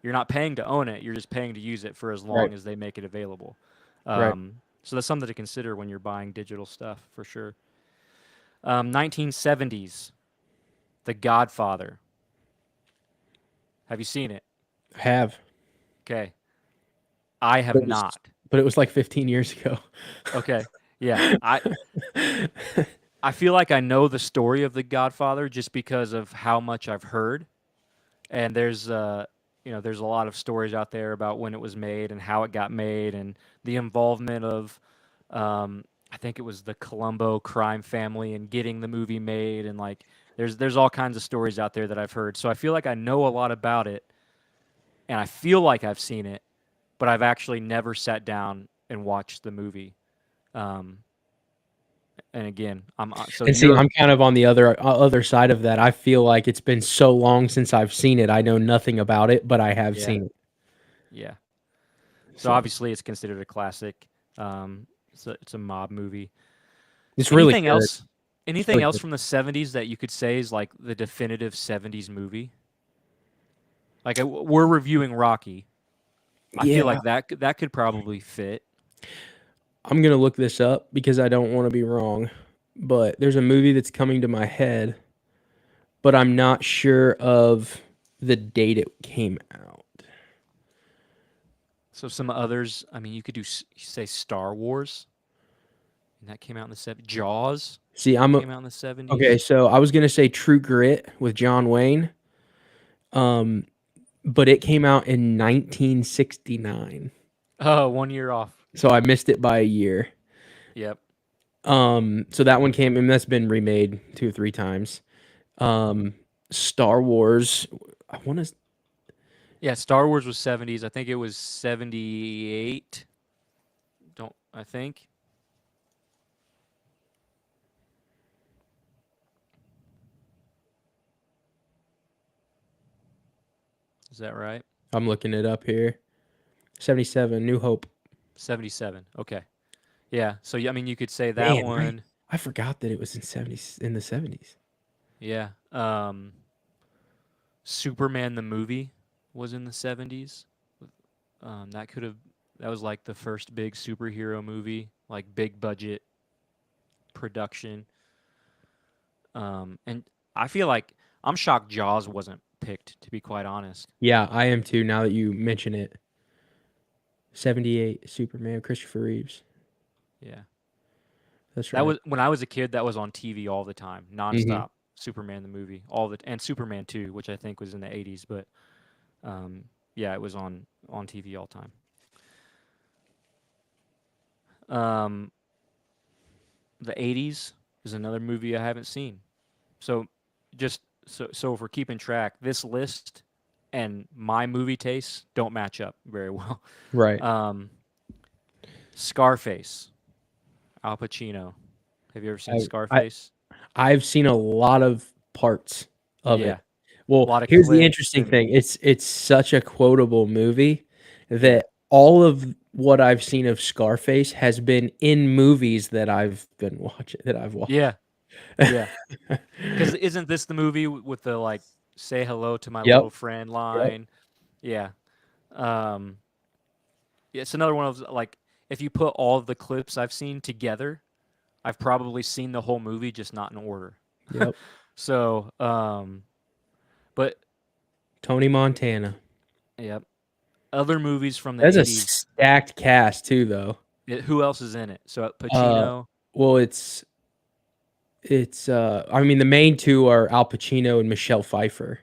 You're not paying to own it, you're just paying to use it for as right, long as they make it available. right. So that's something to consider when you're buying digital stuff for sure. 1970s, The Godfather. Have you seen it? I have, Okay. I have but it was not. but it was like 15 years ago. Okay. Yeah. I feel like I know the story of The Godfather just because of how much I've heard. And there's a lot of stories out there about when it was made and how it got made and the involvement of I think it was the Colombo crime family and getting the movie made and like there's all kinds of stories out there that I've heard. So I feel like I know a lot about it and I feel like I've seen it, but I've actually never sat down and watched the movie. Um, and again, I'm so And see, you're I'm kind of on the other side of that. I feel like it's been so long since I've seen it. I know nothing about it, but I have yeah seen it. yeah. So So obviously it's considered a classic. It's a mob movie. it's really Anything good. else? It's Anything really else good. from the '70s that you could say is like the definitive '70s movie? Like we're reviewing Rocky. I feel Yeah, like that could probably fit. I'm gonna look this up because I don't want to be wrong. But there's a movie that's coming to my head, but I'm not sure of the date it came out. So some others, I mean, you could say Star Wars, and that came out in the '70s. Jaws See, came out in the okay. '70s. So I was gonna say True Grit with John Wayne, um, but it came out in 1969, Oh, 1 year off. so I missed it by a year. Yep. So that one came, and that's been remade 2 or 3 times. Um, Star Wars, I want to Yeah, Star Wars was '70s. I think it was '78. Don't I think? Is that right? I'm looking it up here. 77, New Hope. '77. Okay. Yeah. So I mean, you could say that Man, one. I forgot that it was in the 70s. Yeah. Superman the movie was in the '70s. That could have that was like the first big superhero movie, like big budget. production. And I feel like I'm shocked Jaws wasn't picked, to be quite honest. Yeah, I am too. Now that you mention it, 78 Superman, Christopher Reeves. Yeah. That's That right. was when I was a kid, that was on TV all the time, Hmm. nonstop. Superman the movie, and Superman 2, which I think was in the 80s, but um, yeah, it was on TV all the time. Um, the 80s is another movie I haven't seen. So just so if we're keeping track, this list and my movie tastes don't match up very well. Right. Um, Scarface, Al Pacino. Have you ever seen I, I Scarface? I've seen a lot of parts of it. Yeah, a Well, lot of here's the clips interesting and thing. It's such a quotable movie yeah, that all of what I've seen of Scarface has been in movies that I've watched. yeah, yeah. Because isn't this the movie with the like "Say hello to my Yep. little friend" Yep. line? Yeah. Um, yeah, it's another one of those, like if you put all of the clips I've seen together, I've probably seen the whole movie, just not in order. Yep. So, but Tony Montana. yeah, other movies from the That's a '80s. stacked cast too, though. Who else is in it? So Uh, Pacino. well, it's I mean the main two are Al Pacino and Michelle Pfeiffer.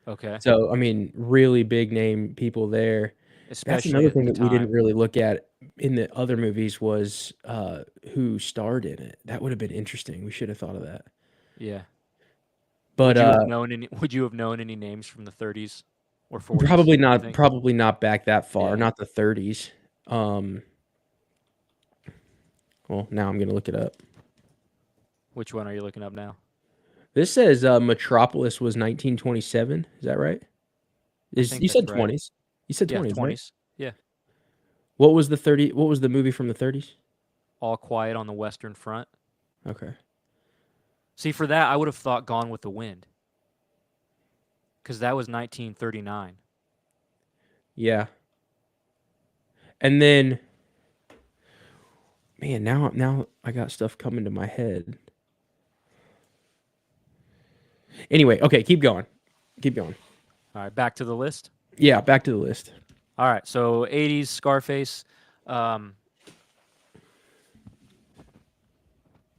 Okay, So, I mean, really big name people there. That's especially another at thing the that we didn't time. really look at in the other movies was who starred in it. That would have been interesting. We should have thought of that. Yeah. But Would you have known any names from the 30s or 40s? You think? probably not back that far, Yeah. not the 30s. Um, well, now I'm gonna look it up. Which one are you looking up now? This says Metropolis was 1927. Is that right? I Is think you said that's right. 20s? You said Yeah, 20s, right? 20s. Yeah. What was the 30? What was the movie from the 30s? All Quiet on the Western Front. Okay. See, for that, I would have thought Gone with the Wind because that was 1939. Yeah. And then man, now I got stuff coming to my head. Anyway, okay, keep going. Keep going. All right, back to the list. Yeah, back to the list. All right, so 80s Scarface, um,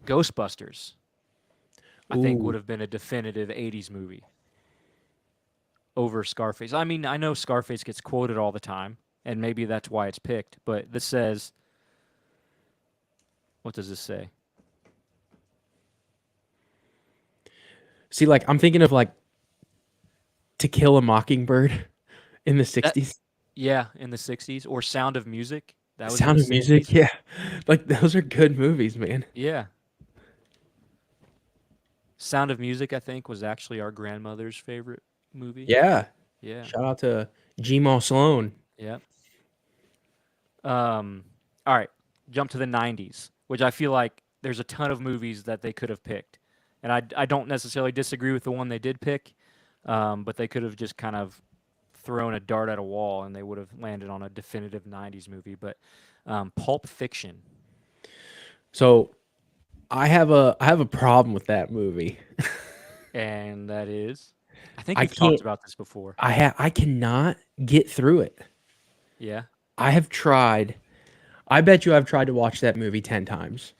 Ghostbusters. I think would Ooh. have been a definitive 80s movie over Scarface. I mean, I know Scarface gets quoted all the time, and maybe that's why it's picked, but this says, what does this say? See, like I'm thinking of like To Kill a Mockingbird in the That 60s. Yeah, in the 60s, or Sound of Music. That was in the Sound of Music, 60s. yeah. Like those are good movies, man. Yeah. Sound of Music, I think, was actually our grandmother's favorite movie. Yeah. Yeah. Shout out to Gmo Sloan. Yeah. Um, all right. Jump to the 90s, which I feel like there's a ton of movies that they could have picked. And I don't necessarily disagree with the one they did pick, but they could have just kind of thrown a dart at a wall and they would have landed on a definitive 90s movie. But Pulp Fiction. So I have a problem with that movie. And that is, I think I we've talked can't about this before. I cannot get through it. Yeah. I have tried. I bet you I've tried to watch that movie 10 times.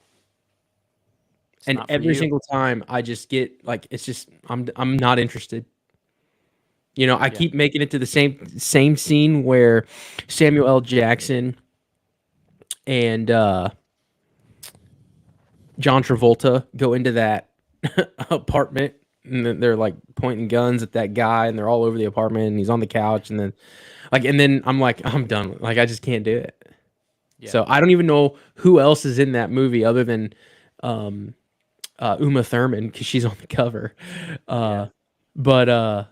It's And not for every you. single time I just get like it's just I'm not interested. You know, I Yeah. keep making it to the same scene where Samuel L. Jackson and John Travolta go into that apartment and then they're like pointing guns at that guy and they're all over the apartment and he's on the couch and then I'm like I'm done. Like I just can't do it. Yeah. So I don't even know who else is in that movie other than um, Uma Thurman because she's on the cover. Yeah. Uh, but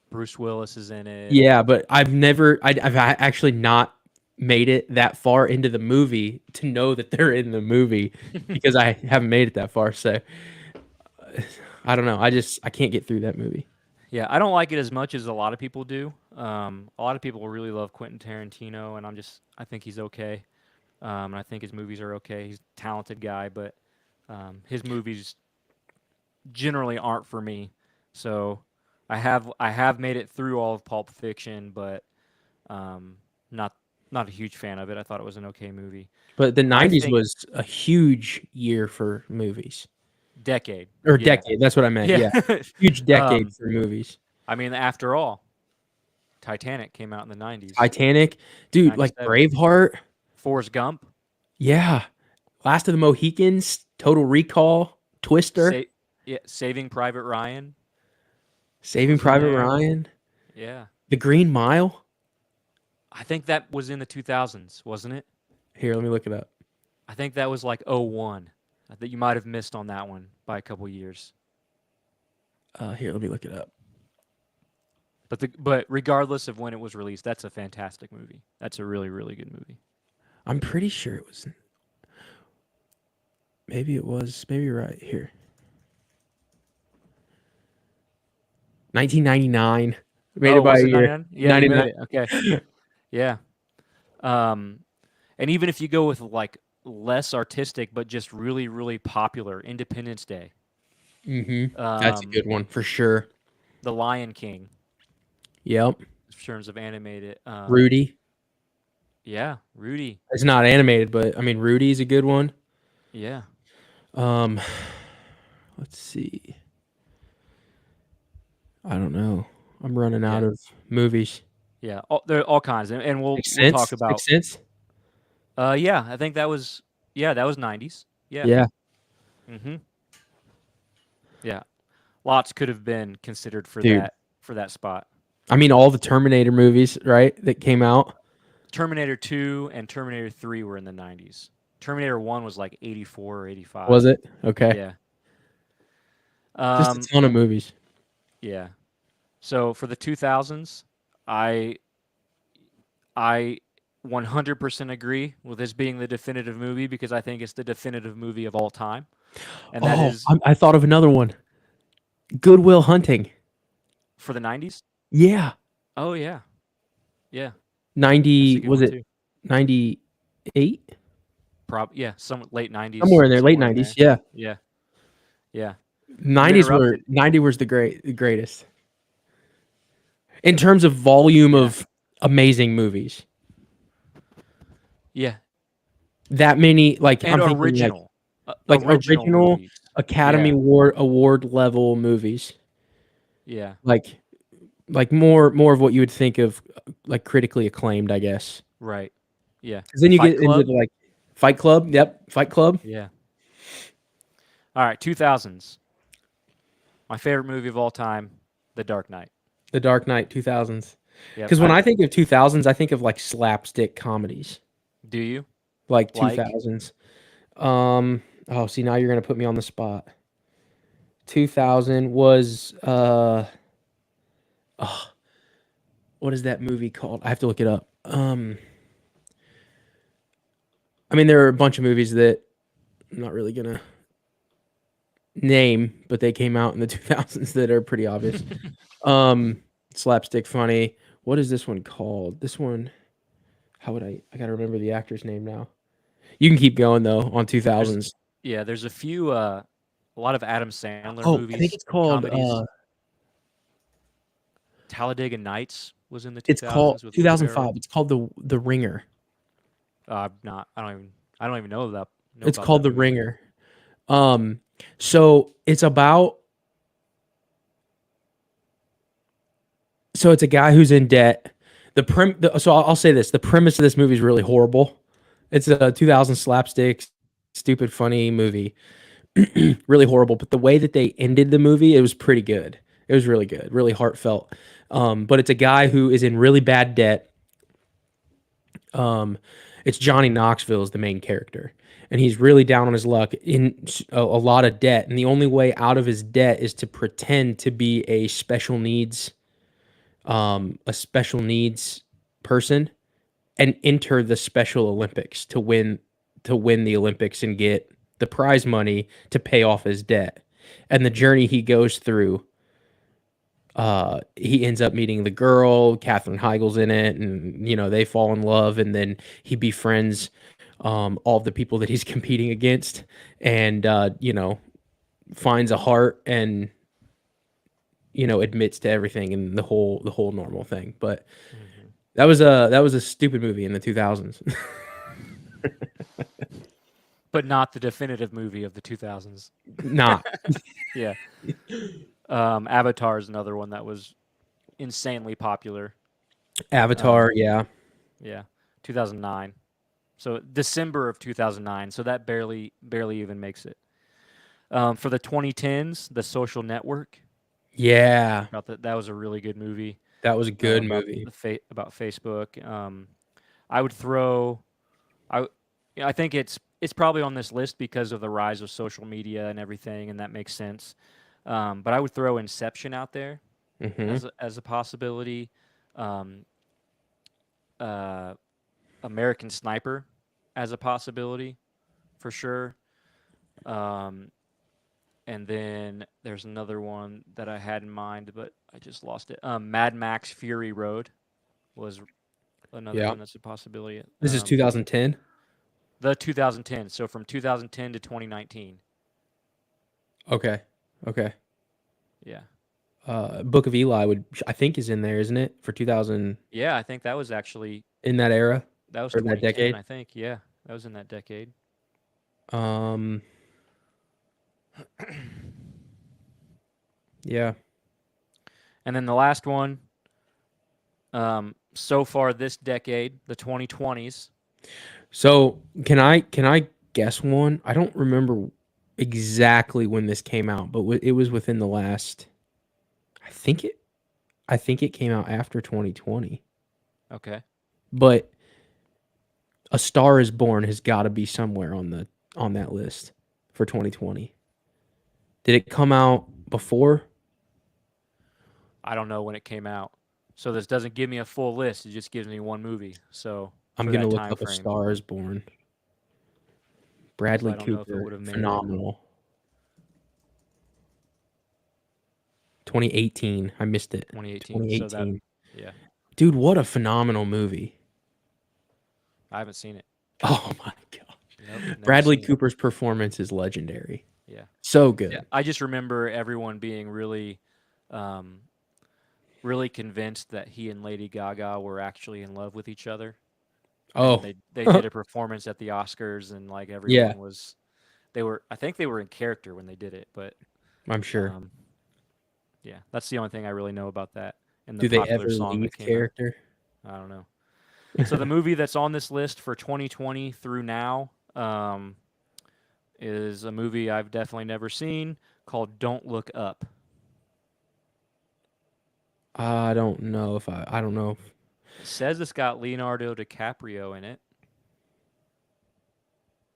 Bruce Willis is in it. yeah, but I've actually not made it that far into the movie to know that they're in the movie because I haven't made it that far. So I don't know. I can't get through that movie. Yeah, I don't like it as much as a lot of people do. A lot of people really love Quentin Tarantino, and I think he's okay. And I think his movies are okay. He's a talented guy, but His movies generally aren't for me, so I have made it through all of Pulp Fiction, but um, not not a huge fan of it. I thought it was an okay movie. But the I '90s think was a huge year for movies. decade, Or yeah, decade, that's what I meant, yeah. yeah. Huge decade um, for movies. I mean, after all, Titanic came out in the '90s, Titanic, dude, like '97. Braveheart, Forrest Gump, yeah. Last of the Mohicans, Total Recall, Twister, Sa- yeah, Saving Private Ryan Saving was in Private there. Ryan, Yeah, The Green Mile. I think that was in the 2000s, wasn't it? Here, let me look it up. I think that was like '01. I think you might have missed on that one by a couple years. Here, let me look it up. But regardless of when it was released, that's a fantastic movie. That's a really really good movie. I'm pretty sure it was. Maybe it was. Maybe you're right. Here, 1999. Made it Oh, by was a it year. 99? Yeah, you made 99. it. Okay. Yeah. Um, and even if you go with like less artistic but just really really popular, Independence Day, That's a um, good one for sure. The Lion King, Yep. in terms of animated. Rudy. Yeah, Rudy. It's not animated, but I mean Rudy's a good one. Yeah, Um, let's see. I don't know. I'm running out yeah, of movies. yeah. There are all kinds, and Sixth we'll talk Sense. about. Sixth Sense. Yeah, I think that was yeah that was '90s. Yeah. Yeah, Mm-hmm. Yeah. Lots could have been considered dude. for that spot. I mean, all the Terminator movies, right, that came out. Terminator 2 and Terminator 3 were in the '90s. Terminator 1 was like '84 or Was '85. it? Okay. Yeah. Just a Um. ton of movies. Yeah. So for the 2000s, I I 100% agree with this being the definitive movie because I think it's the definitive movie of all time, and that Oh, is I thought of another one. Goodwill Hunting. for the '90s. Yeah. Oh yeah, yeah, that's a 90, good was one it too. 98? Yeah, some late '90s, Somewhere in there, late somewhere in 90s. there. Yeah. Yeah, yeah. You 90s were interrupted. 90 was the greatest. In terms of volume Yeah, of amazing movies. yeah, That many, like and I'm thinking like original original movies. Academy Yeah, Award level movies. yeah, Like more of what you would think of like critically acclaimed, I guess. right. Yeah, 'Cause then you Fight get into Club. the, like Fight Club. Yep, Fight Club. Yeah. All right, 2000s. My favorite movie of all time, The Dark Knight. The Dark Knight 2000s. Yep. Because when I think of 2000s, I think of like slapstick comedies, Do you like like? 2000s. Oh, see, now you're gonna put me on the spot. 2000 was oh, what is that movie called? I have to look it up. I mean, there are a bunch of movies that I'm not really gonna name, but they came out in the 2000s that are pretty obvious. Um, slapstick funny. What is this one called? This one. How would I? I gotta remember the actor's name now. You can keep going though on There's 2000s. yeah, there's a lot of Adam Sandler Oh, I think movies it's and called. comedies. Talladega Nights was in the It's called 2000s with Will 2005. Ferrell. It's called the Ringer. Not. I don't even know It's about called that the movie. Ringer. Um, so it's about. So it's a guy who's in debt. So I'll say this: the premise of this movie is really horrible. It's a 2000 slapstick, stupid, funny movie. Really horrible. But the way that they ended the movie, it was pretty good. It was really good, really heartfelt. But it's a guy who is in really bad debt. Um, it's Johnny Knoxville is the main character, and he's really down on his luck in a lot of debt. And the only way out of his debt is to pretend to be a special needs person, and enter the Special Olympics to win the Olympics and get the prize money to pay off his debt. And the journey he goes through, he ends up meeting the girl. Katherine Heigl's in it, and they fall in love, and then he befriends all of the people that he's competing against, and finds a heart and admits to everything and the whole normal thing. But Hmm. that was a stupid movie in the 2000s. But not the definitive movie of the 2000s. Not Yeah. Avatar is another one that was insanely popular. Avatar, Um, yeah. yeah, 2009. So December of 2009. So that barely even makes it. For the 2010s, The Social Network. Yeah, About that was a really good movie. that was a good About movie. about Facebook. I would throw. I yeah, I think it's probably on this list because of the rise of social media and everything, and that makes sense. But I would throw Inception out there Mhm. as a possibility. Um, uh, American Sniper as a possibility for sure. Um, and then there's another one that I had in mind, but I just lost it. Mad Max Fury Road was another Yeah. one that's a possibility. This is 2010? The 2010, so from 2010 to 2019. Okay. Okay. Yeah. Book of Eli I think is in there, isn't it? For 2000, Yeah, I think that was actually in that era that was or that 2010, decade. I think. Yeah, that was in that decade. Um, yeah. And then the last one, so far this decade, the 2020s. So, can I guess one? I don't remember exactly when this came out, but it was within the last I think it I think it came out after 2020. Okay. But A Star Is Born has got to be somewhere on that list for 2020. Did it come out before? I don't know when it came out. So this doesn't give me a full list. It just gives me one movie. So I'm for gonna that look time up A frame. Star Is Born. So Bradley I don't know if it Cooper, would have made it. phenomenal. 2018. I missed it. 2018. So that 2018. yeah, Dude, what a phenomenal movie. I haven't seen it. Oh my Nope, god. never Bradley seen it. Cooper's performance is legendary. Yeah. So Yeah. good. I just remember everyone being um really convinced that he and Lady Gaga were actually in love with each other. And then Oh. they did a performance at the Oscars and like Yeah, everyone was they were I think they were in character when they did it, but I'm sure. um yeah, that's the only thing I really know about that and the Do they popular ever song that leave came out. character? I don't know. So the movie that's on this list for 2020 through now is a movie I've definitely never seen called Don't Look Up. I don't know if I don't know. It says it's got Leonardo DiCaprio in it.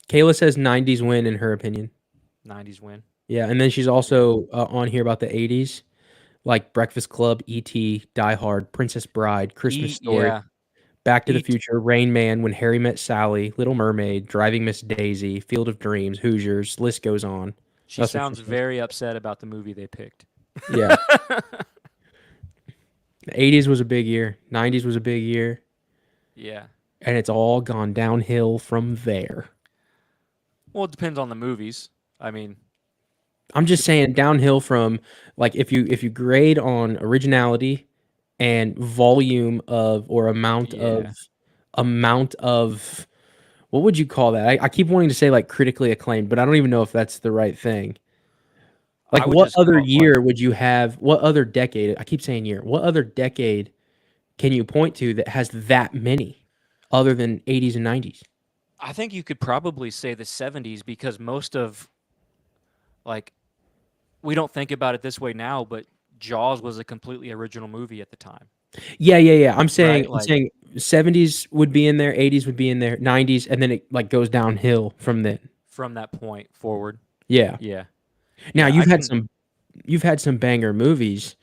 Kayla says 90s win in her opinion. 90s win. Yeah, and then she's Yeah. also on here about the 80s, like Breakfast Club, E.T., Die Hard, Princess Bride, Christmas Story, Yeah. Back to the Eat. Future, Rain Man, When Harry Met Sally, Little Mermaid, Driving Miss Daisy, Field of Dreams, Hoosiers, list goes on. She That's what she sounds says. very upset about the movie they picked. Yeah. The 80s was a big year. 90s was a big year. Yeah. And it's all gone downhill from there. Well, it depends on the movies. I mean, I'm just dep- saying downhill from like if you grade on originality and volume of or yeah. amount of what would you call that? I keep wanting to say like critically acclaimed, but I don't even know if that's the right thing. I Like would what just other call like year would you have? What other decade? I keep saying year. What other decade can you point to that has that many other than 80s and 90s? I think you could probably say the 70s because most of like we don't think about it this way now, but Jaws was a completely original movie at the time, Yeah, yeah, yeah. I'm saying right? I'm Like saying 70s would be in there, 80s would be in there, 90s, and then it like goes downhill from then. from that point forward. Yeah. Yeah. Now Yeah, I can you've had some banger movies,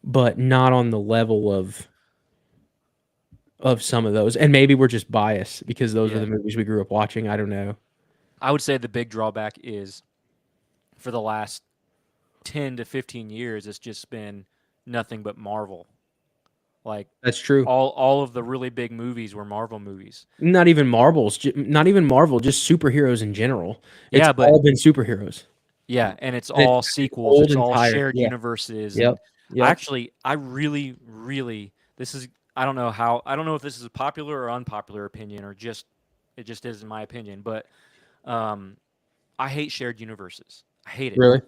but not on the level of some of those. And maybe we're just biased because those are yeah. the movies we grew up watching. I don't know. I would say the big drawback is for the last 10 to 15 years it's just been nothing but Marvel. Like That's true. all of the really big movies were Marvel movies. Not even not even Marvel, just superheroes in general. It's Yeah, but all been superheroes. yeah, and it's The all sequels. old It's all entire, shared yeah. universes, and Yep. Yep. I really, really, this is I don't know if this is a popular or unpopular opinion, or just it just is in my opinion, but um, I hate shared universes. I hate it. Really?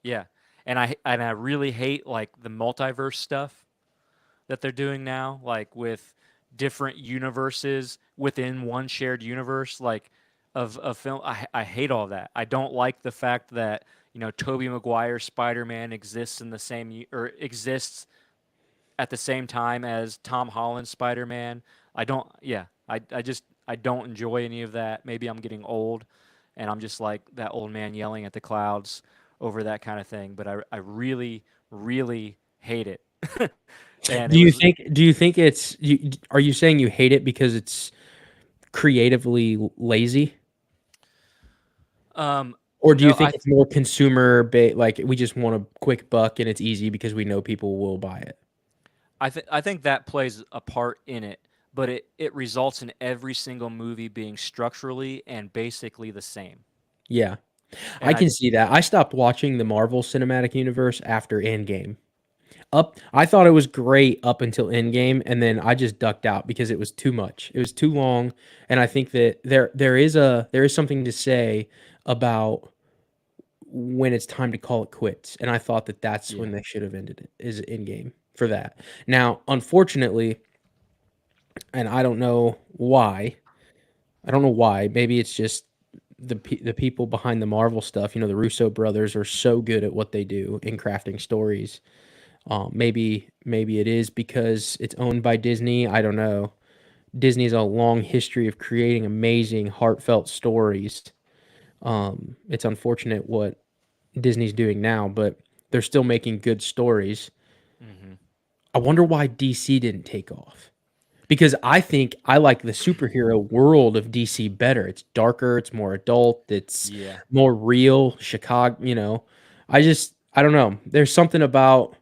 Yeah, and I really hate like the multiverse stuff that they're doing now, like with different universes within one shared universe, like of film. I hate all that. I don't like the fact that Tobey Maguire's Spider-Man exists in the or exists at the same time as Tom Holland's Spider-Man. I don't. Yeah, I don't enjoy any of that. Maybe I'm getting old, and I'm just like that old man yelling at the clouds over that kind of thing. But I really, really hate it. And it was Do you think are you saying you hate it because it's creatively lazy? Or do you no, think it's more consumer like we just want a quick buck and it's easy because we know people will buy it? I think that plays a part in it, but it results in every single movie being structurally and basically the same. Yeah. I And I can see that. I stopped watching the Marvel Cinematic Universe after Endgame. I thought it was great up until Endgame, and then I just ducked out because it was too much. It was too long, and I think that there is something to say about when it's time to call it quits. And I thought that that's yeah. when they should have ended it, is Endgame for that. Now, unfortunately, and I don't know why. I don't know why. Maybe it's just the people behind the Marvel stuff. The Russo brothers are so good at what they do in crafting stories. Maybe it is because it's owned by Disney. I don't know. Disney has a long history of creating amazing, heartfelt stories. It's unfortunate what Disney's doing now, but they're still making good stories. Hmm. I wonder why DC didn't take off. Because I think I like the superhero world of DC better. It's darker, it's more adult, it's Yeah. more real. Chicago. I don't know. There's something about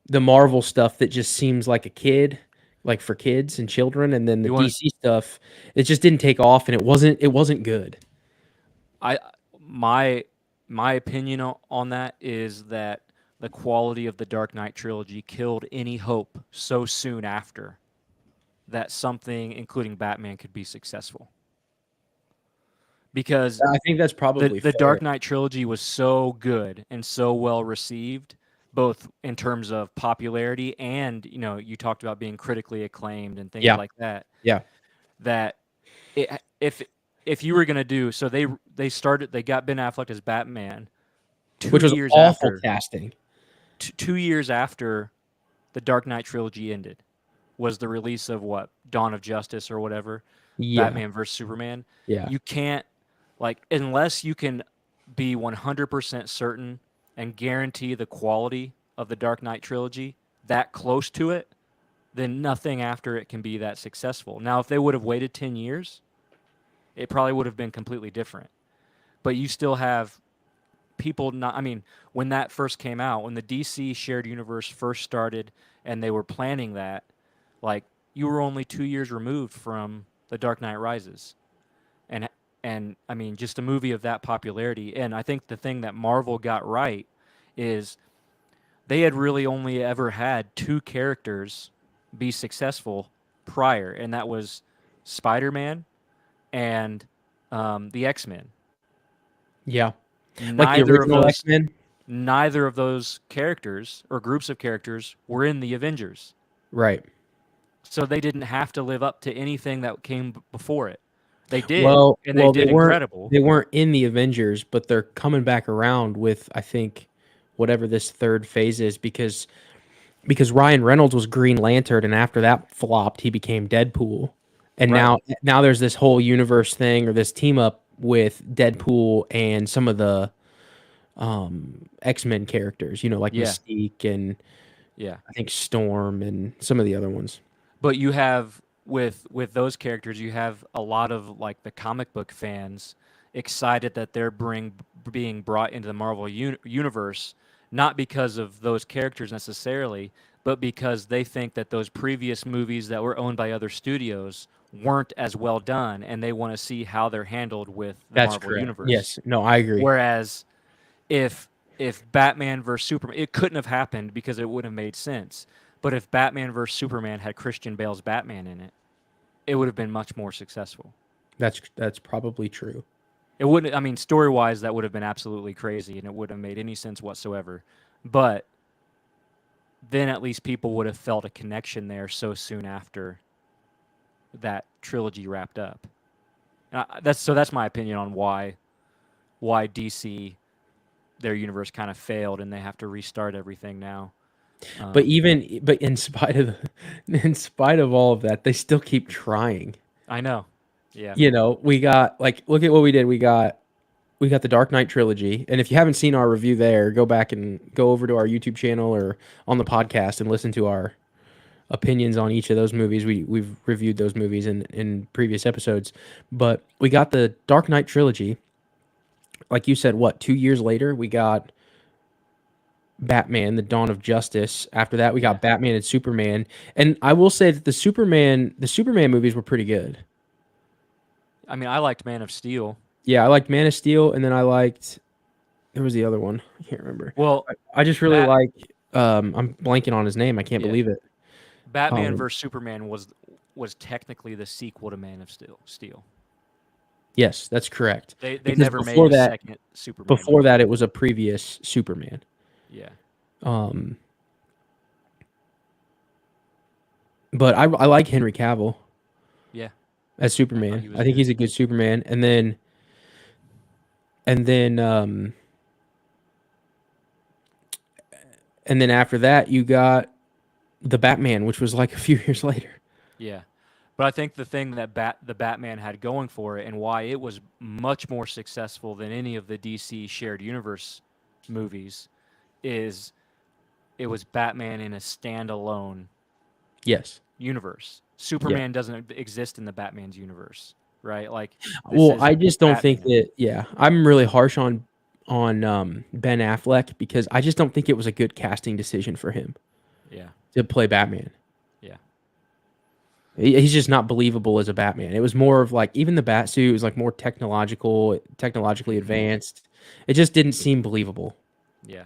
the Marvel stuff that just seems like a kid, like for kids and children, and then the You want DC stuff, it just didn't take off, and it wasn't good. I my my opinion on that is that the quality of the Dark Knight trilogy killed any hope so soon after that something including Batman could be successful. Because I think that's probably the fair. Dark Knight trilogy was so good and so well received, both in terms of popularity and you talked about being critically acclaimed and things Yeah, like that. yeah, That it, if you were gonna do so, they got Ben Affleck as Batman two which was years awful after casting. 2 years after the Dark Knight trilogy ended was the release of what Dawn of Justice or whatever, Yeah, Batman versus Superman. yeah, You can't unless you can be 100% certain and guarantee the quality of the Dark Knight trilogy that close to it, then nothing after it can be that successful. Now, if they would have waited 10 years, it probably would have been completely different. But you still have people not, I mean, when that first came out, when the DC shared universe first started and they were planning that, like you were only 2 years removed from The Dark Knight Rises. And I mean, just a movie of that popularity. And I think the thing that Marvel got right is they had really only ever had two characters be successful prior, and that was Spider-Man and the X-Men. yeah. Like the Neither of original X those Men, neither of those characters or groups of characters were in the Avengers. right? So they didn't have to live up to anything that came before it. They did, and they Well, did incredible. they weren't in the Avengers, but they're coming back around with I think whatever this third phase is because Ryan Reynolds was Green Lantern, and after that flopped, he became Deadpool, and Right. now there's this whole universe thing or this team up with Deadpool and some of the X Men characters, like Yeah. Mystique and Yeah. I think Storm and some of the other ones. But you have with those characters, you have a lot of like the comic book fans excited that they're being brought into the Marvel universe, not because of those characters necessarily, but because they think that those previous movies that were owned by other studios weren't as well done, and they want to see how they're handled with the That's Marvel correct. universe. Yes. No, I agree. Whereas if Batman versus Superman, it couldn't have happened because it wouldn't have made sense. But if Batman versus Superman had Christian Bale's Batman in it, it would have been much more successful. That's probably true. It wouldn't. I mean, story wise, that would have been absolutely crazy, and it wouldn't have made any sense whatsoever. But then at least people would have felt a connection there so soon after that trilogy wrapped up. That's my opinion on why DC their universe kind of failed and they have to restart everything now. But in spite of all of that, they still keep trying. I know. Yeah. You know, we got like look at what we did. We got the Dark Knight trilogy, and if you haven't seen our review there, go back and go over to our YouTube channel or on the podcast and listen to our opinions on each of those movies. We've reviewed those movies in previous episodes, but we got the Dark Knight trilogy. Like you said, what 2 years later we got Batman: The Dawn of Justice. After that, we Yeah. got Batman and Superman. And I will say that the Superman movies were pretty good. I mean, I liked Man of Steel. Yeah, I liked Man of Steel, and then I liked there was the other one. I can't remember. Well, I just really Bat- like I'm blanking on his name. I can't Yeah. believe it. Batman Um, versus Superman was technically the sequel to Man of Steel. Yes, that's correct. They Because never made a second Superman. before movie. that, it was a previous Superman. Yeah. Um, but I like Henry Cavill Yeah. as Superman. he was I think good. he's a good Superman. And then and then after that, you got the Batman, which was like a few years later. Yeah. But I think the thing that the Batman had going for it and why it was much more successful than any of the DC shared universe movies is it was Batman in a standalone Yes. universe. Superman doesn't exist in the Batman's universe, right? Like Well, is I just don't think Batman. that. Yeah, I'm really harsh on Ben Affleck because I just don't think it was a good casting decision for him Yeah. to play Batman. Yeah. He's just not believable as a Batman. It was more of like even the bat suit was like more technologically advanced. It just didn't seem believable. Yeah.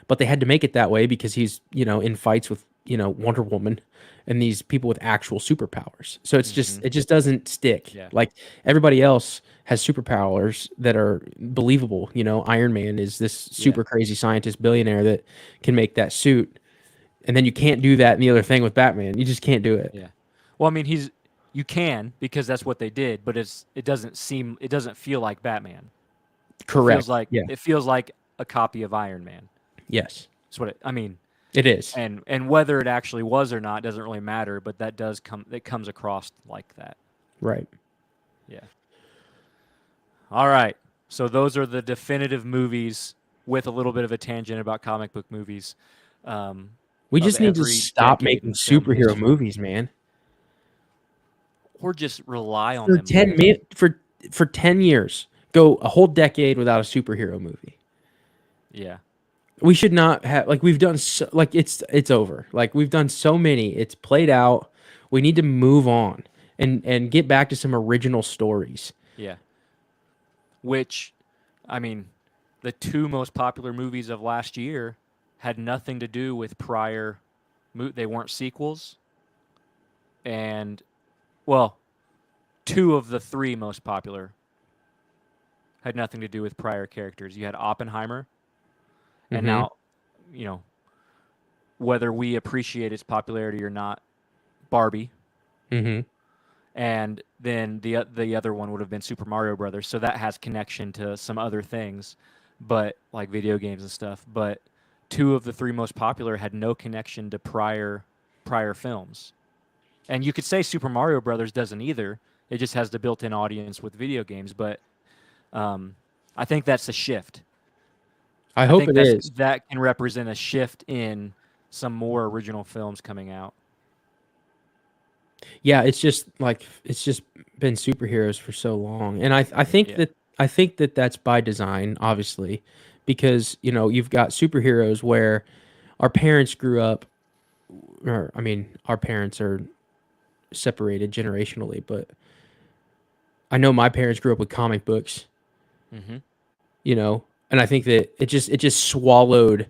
But they had to make it that way because he's in fights with Wonder Woman and these people with actual superpowers. So it just doesn't stick. Yeah. Like everybody else has superpowers that are believable. Iron Man is this super crazy scientist billionaire that can make that suit. And then you can't do that in the other thing with Batman. You just can't do it. Yeah. Well, I mean, you can because that's what they did, but it doesn't feel like Batman. Correct. It feels like a copy of Iron Man. Yes. That's what I mean. It is. And whether it actually was or not doesn't really matter, but it comes across like that. Right. Yeah. All right. So those are the definitive movies with a little bit of a tangent about comic book movies. We just need to every stop decade making in film superhero history. movies, man. Or just rely on For them. 10 for 10 years. Go a whole decade without a superhero movie. Yeah. We should not have we've done it's over. Like we've done so many. It's played out. We need to move on and get back to some original stories. Yeah. Which, I mean, the two most popular movies of last year had nothing to do with prior. They weren't sequels. And, well, two of the three most popular had nothing to do with prior characters. You had Oppenheimer, and now, whether we appreciate its popularity or not, Barbie. Mhm. And then the other one would have been Super Mario Brothers, so that has connection to some other things, but like video games and stuff. But two of the three most popular had no connection to prior films, and you could say Super Mario Brothers doesn't either. It just has the built-in audience with video games. But I think that's a shift. I hope think it is. that can represent a shift in some more original films coming out. Yeah, it's just been superheroes for so long, and I think that that's by design, obviously, because you've got superheroes where our parents grew up or I mean, our parents are separated generationally, but I know my parents grew up with comic books, Mm-hmm. you know, and I think that it just swallowed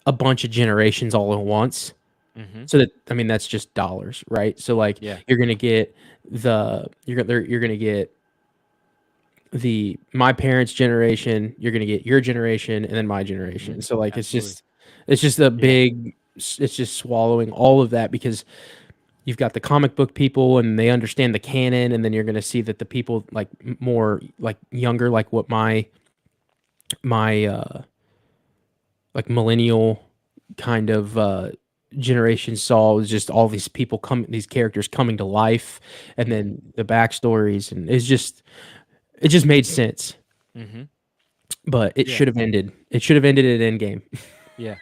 a bunch of generations all at once. Mm-hmm. So that I mean that's just dollars, right? So like Yeah. you're gonna get you're gonna get the my parents' generation, you're gonna get your generation, and then my Mm-hmm. generation. So like Absolutely. it's just a Yeah. big it's just swallowing all of that because you've got the comic book people and they understand the canon, and then you're gonna see that the people like more like younger, like what my like millennial kind of generation saw was just all these people come these characters coming to life and Mm-hmm. then the backstories and it just made sense, Mm-hmm. but it Yeah. should have ended. It should have ended at Endgame Yeah.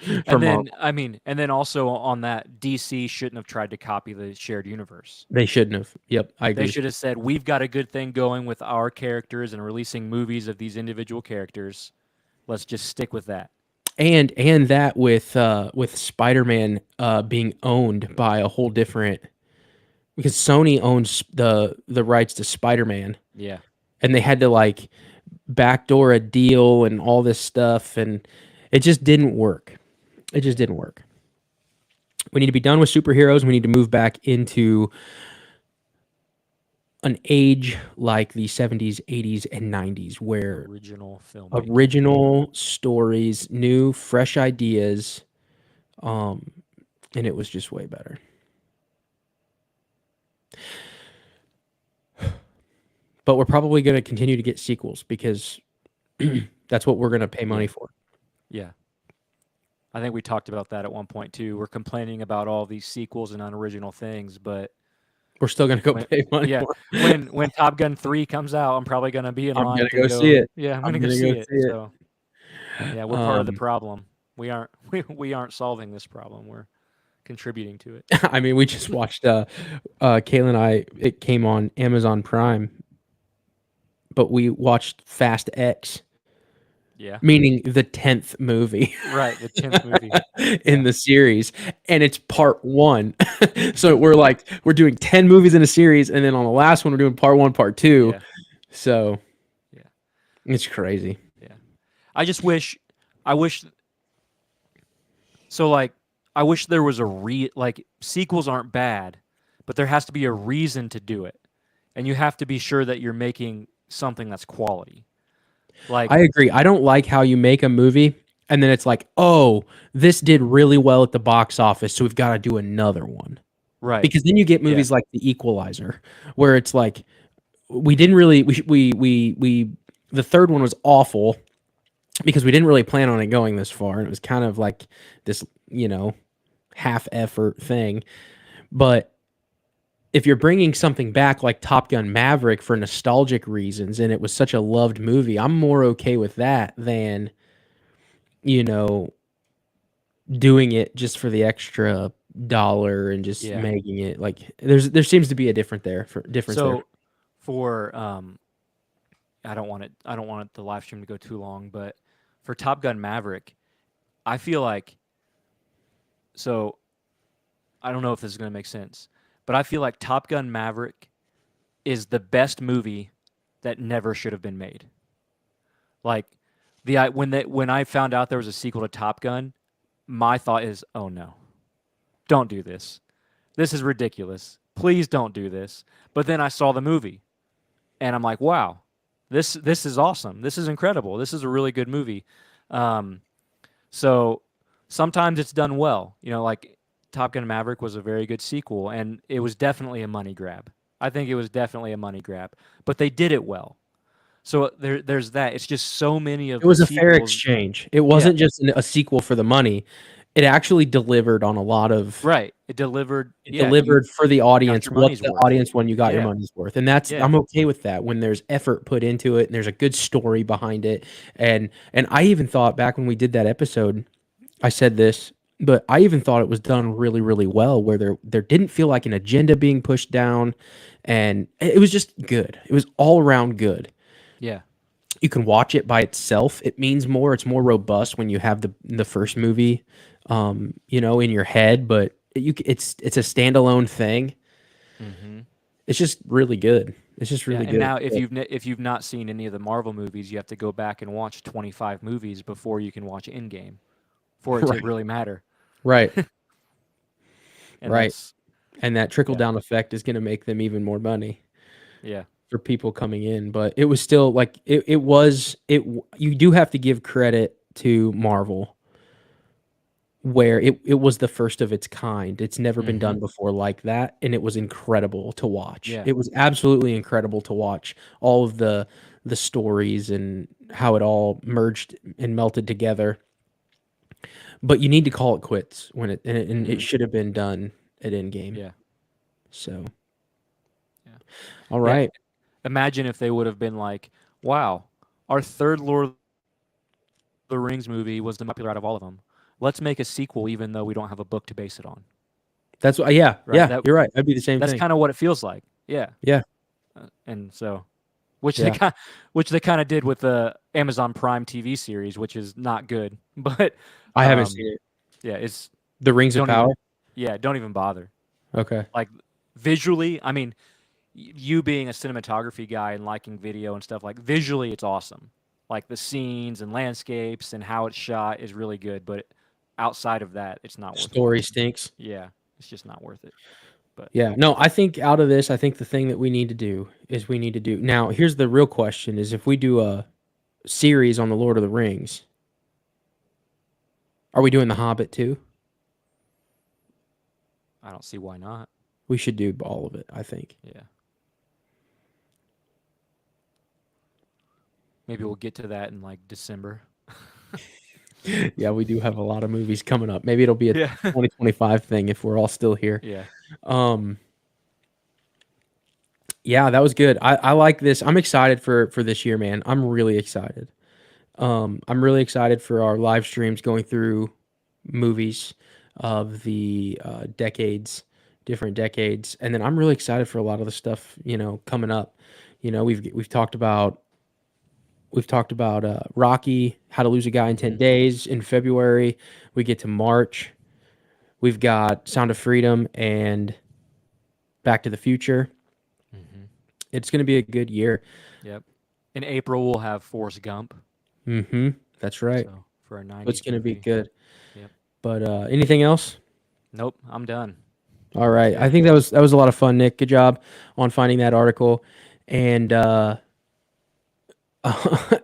for And then, Marvel. I mean, and then also on that, DC shouldn't have tried to copy the shared universe. They shouldn't have. Yep, I They agree. should have said, we've got a good thing going with our characters and releasing movies of these individual characters. Let's just stick with that. And that with Spider-Man being owned by a whole different because Sony owns the rights to Spider-Man Yeah. and they had to like backdoor a deal and all this stuff and it just didn't work. It just didn't work. We need to be done with superheroes. We need to move back into an age like the 70s, 80s, and 90s where Original filmmaking. original stories, new, fresh ideas, um, and it was just way better. But we're probably going to continue to get sequels because that's what we're going to pay money Yeah. for. Yeah. I think we talked about that at one point too. We're complaining about all these sequels and unoriginal things, but We're still going to go when pay money yeah, for it. when Top Gun 3 comes out, I'm probably gonna be in I'm going line to to go see go. it. Yeah, I'm I'm gonna go going to go see it. see it. So yeah, we're part of the Um, problem. We aren't we aren't solving this problem. We're contributing to it. I mean, we just watched Kayla and I. It came on Amazon Prime, but we watched Fast X, Yeah. meaning the 10th movie Right, the 10th movie. in Yeah. the series, and it's part one. So we're doing 10 movies in a series, and then on the last one we're doing part one, part two. Yeah. So Yeah. it's crazy. Yeah. I just wish I wish so like I wish there was a like sequels aren't bad, but there has to be a reason to do it. And you have to be sure that you're making something that's quality. I Like agree. I don't like how you make a movie and then it's like, oh, this did really well at the box office, so we've got to do another one. right. Because then you get Yeah. movies like The Equalizer, where it's like we didn't really we the third one was awful because we didn't really plan on it going this far, and it was kind of like this, half effort thing. But if you're bringing something back like Top Gun Maverick for nostalgic reasons, and it was such a loved movie, I'm more okay with that than you know doing it just for the extra dollar and just Yeah. making it like there seems to be a difference there. So for I don't want the live stream to go too long, but for Top Gun Maverick, I feel like so I don't know if this is going to make sense, but I feel like Top Gun Maverick is the best movie that never should have been made. Like when I found out there was a sequel to Top Gun, my thought is, "Oh no. Don't do this. This is ridiculous. Please don't do this." But then I saw the movie and I'm like, "Wow. This is awesome. This is incredible. This is a really good movie." Um, so sometimes it's done well. Like Top Gun Maverick was a very good sequel, and it was definitely a money grab. I think it was definitely a money grab, but they did it well. So there's that. It's just so many It of the was a fair sequels. exchange. It Yeah, wasn't just a sequel for the money. It actually delivered on a lot of right. It delivered. it Yeah, you delivered for the got audience your what money's the worth. audience when you got your Yeah, money's worth. And that's yeah, I'm okay with that when there's effort put into it and there's a good story behind it. And I even thought back when we did that episode, I said this, but I even thought it was done really, really well where there didn't feel like an agenda being pushed down and it was just good. It was all around good. yeah. you can watch it by itself. It means more. It's more robust when you have the first movie, in your head. But it's a standalone thing. Mm-hmm. It's just really good. It's just Yeah, really and good. now if you've not seen any of the Marvel movies, you have to go back and watch 25 movies before you can watch Endgame for it to Right, really matter. right, And right. that's And that trickle yeah, down effect is going to make them even more money yeah. for people coming in. But it was still like it was it. You do have to give credit to Marvel where it was the first of its kind. It's never been Mm-hmm. done before like that, and it was incredible to watch. Yeah. It was absolutely incredible to watch all of the stories and how it all merged and melted together. But you need to call it quits when it Mm-hmm. should have been done at Endgame. Yeah. So, Yeah. all Yeah. right. Imagine if they would have been like, wow, our third Lord of the Rings movie was the most popular out of all of them. Let's make a sequel even though we don't have a book to base it on. That's what, yeah, Right? yeah, you're right. That'd be the same That's thing. kind of what it feels like. Yeah. Yeah, And so which they yeah. kind which they kind of did with the Amazon Prime TV series, which is not good. But I haven't um seen it. yeah, it's The Rings of don't even Power? don't even bother. Okay. Like visually, I mean, you being a cinematography guy and liking video and stuff, like visually it's awesome. Like the scenes and landscapes and how it's shot is really good, but outside of that, it's not worth Story watching. stinks. Yeah, it's just not worth it. But Yeah. No, I think out of this, I think the thing that we need to do is we need to do. Now, here's the real question is if we do a series on the Lord of the Rings, are we doing The Hobbit too? I don't see why not. We should do all of it, I think. Yeah. Maybe we'll get to that in like December. Yeah, we do have a lot of movies coming up. Maybe it'll be a Yeah. 2025 thing if we're all still here. Yeah. Um yeah, that was good. I like this. I'm excited for this year, man. I'm really excited. I'm really excited for our live streams going through movies of the decades, different decades, and then I'm really excited for a lot of the stuff coming up. We've talked about Rocky, How to Lose a Guy in 10 Mhm. Days in February. We get to March. We've got Sound of Freedom and Back to the Future. Mhm. It's going to be a good year. Yep. In April we'll have Forrest Gump. Mm-hmm. That's right. So for a It's 90s going to be movie. good. Yep. But anything else? Nope, I'm done. All right. I Good. think that was a lot of fun, Nick. Good job on finding that article and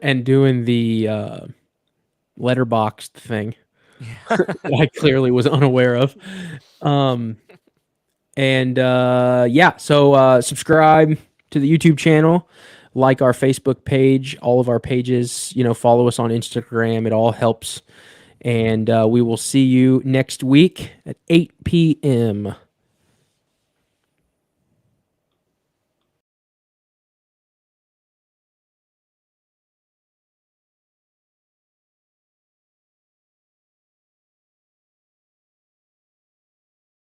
and doing the letterboxed thing that I clearly was unaware of. Um and yeah, so subscribe to the YouTube channel, like our Facebook page, all of our pages, follow us on Instagram. It all helps. And we will see you next week at 8 p.m.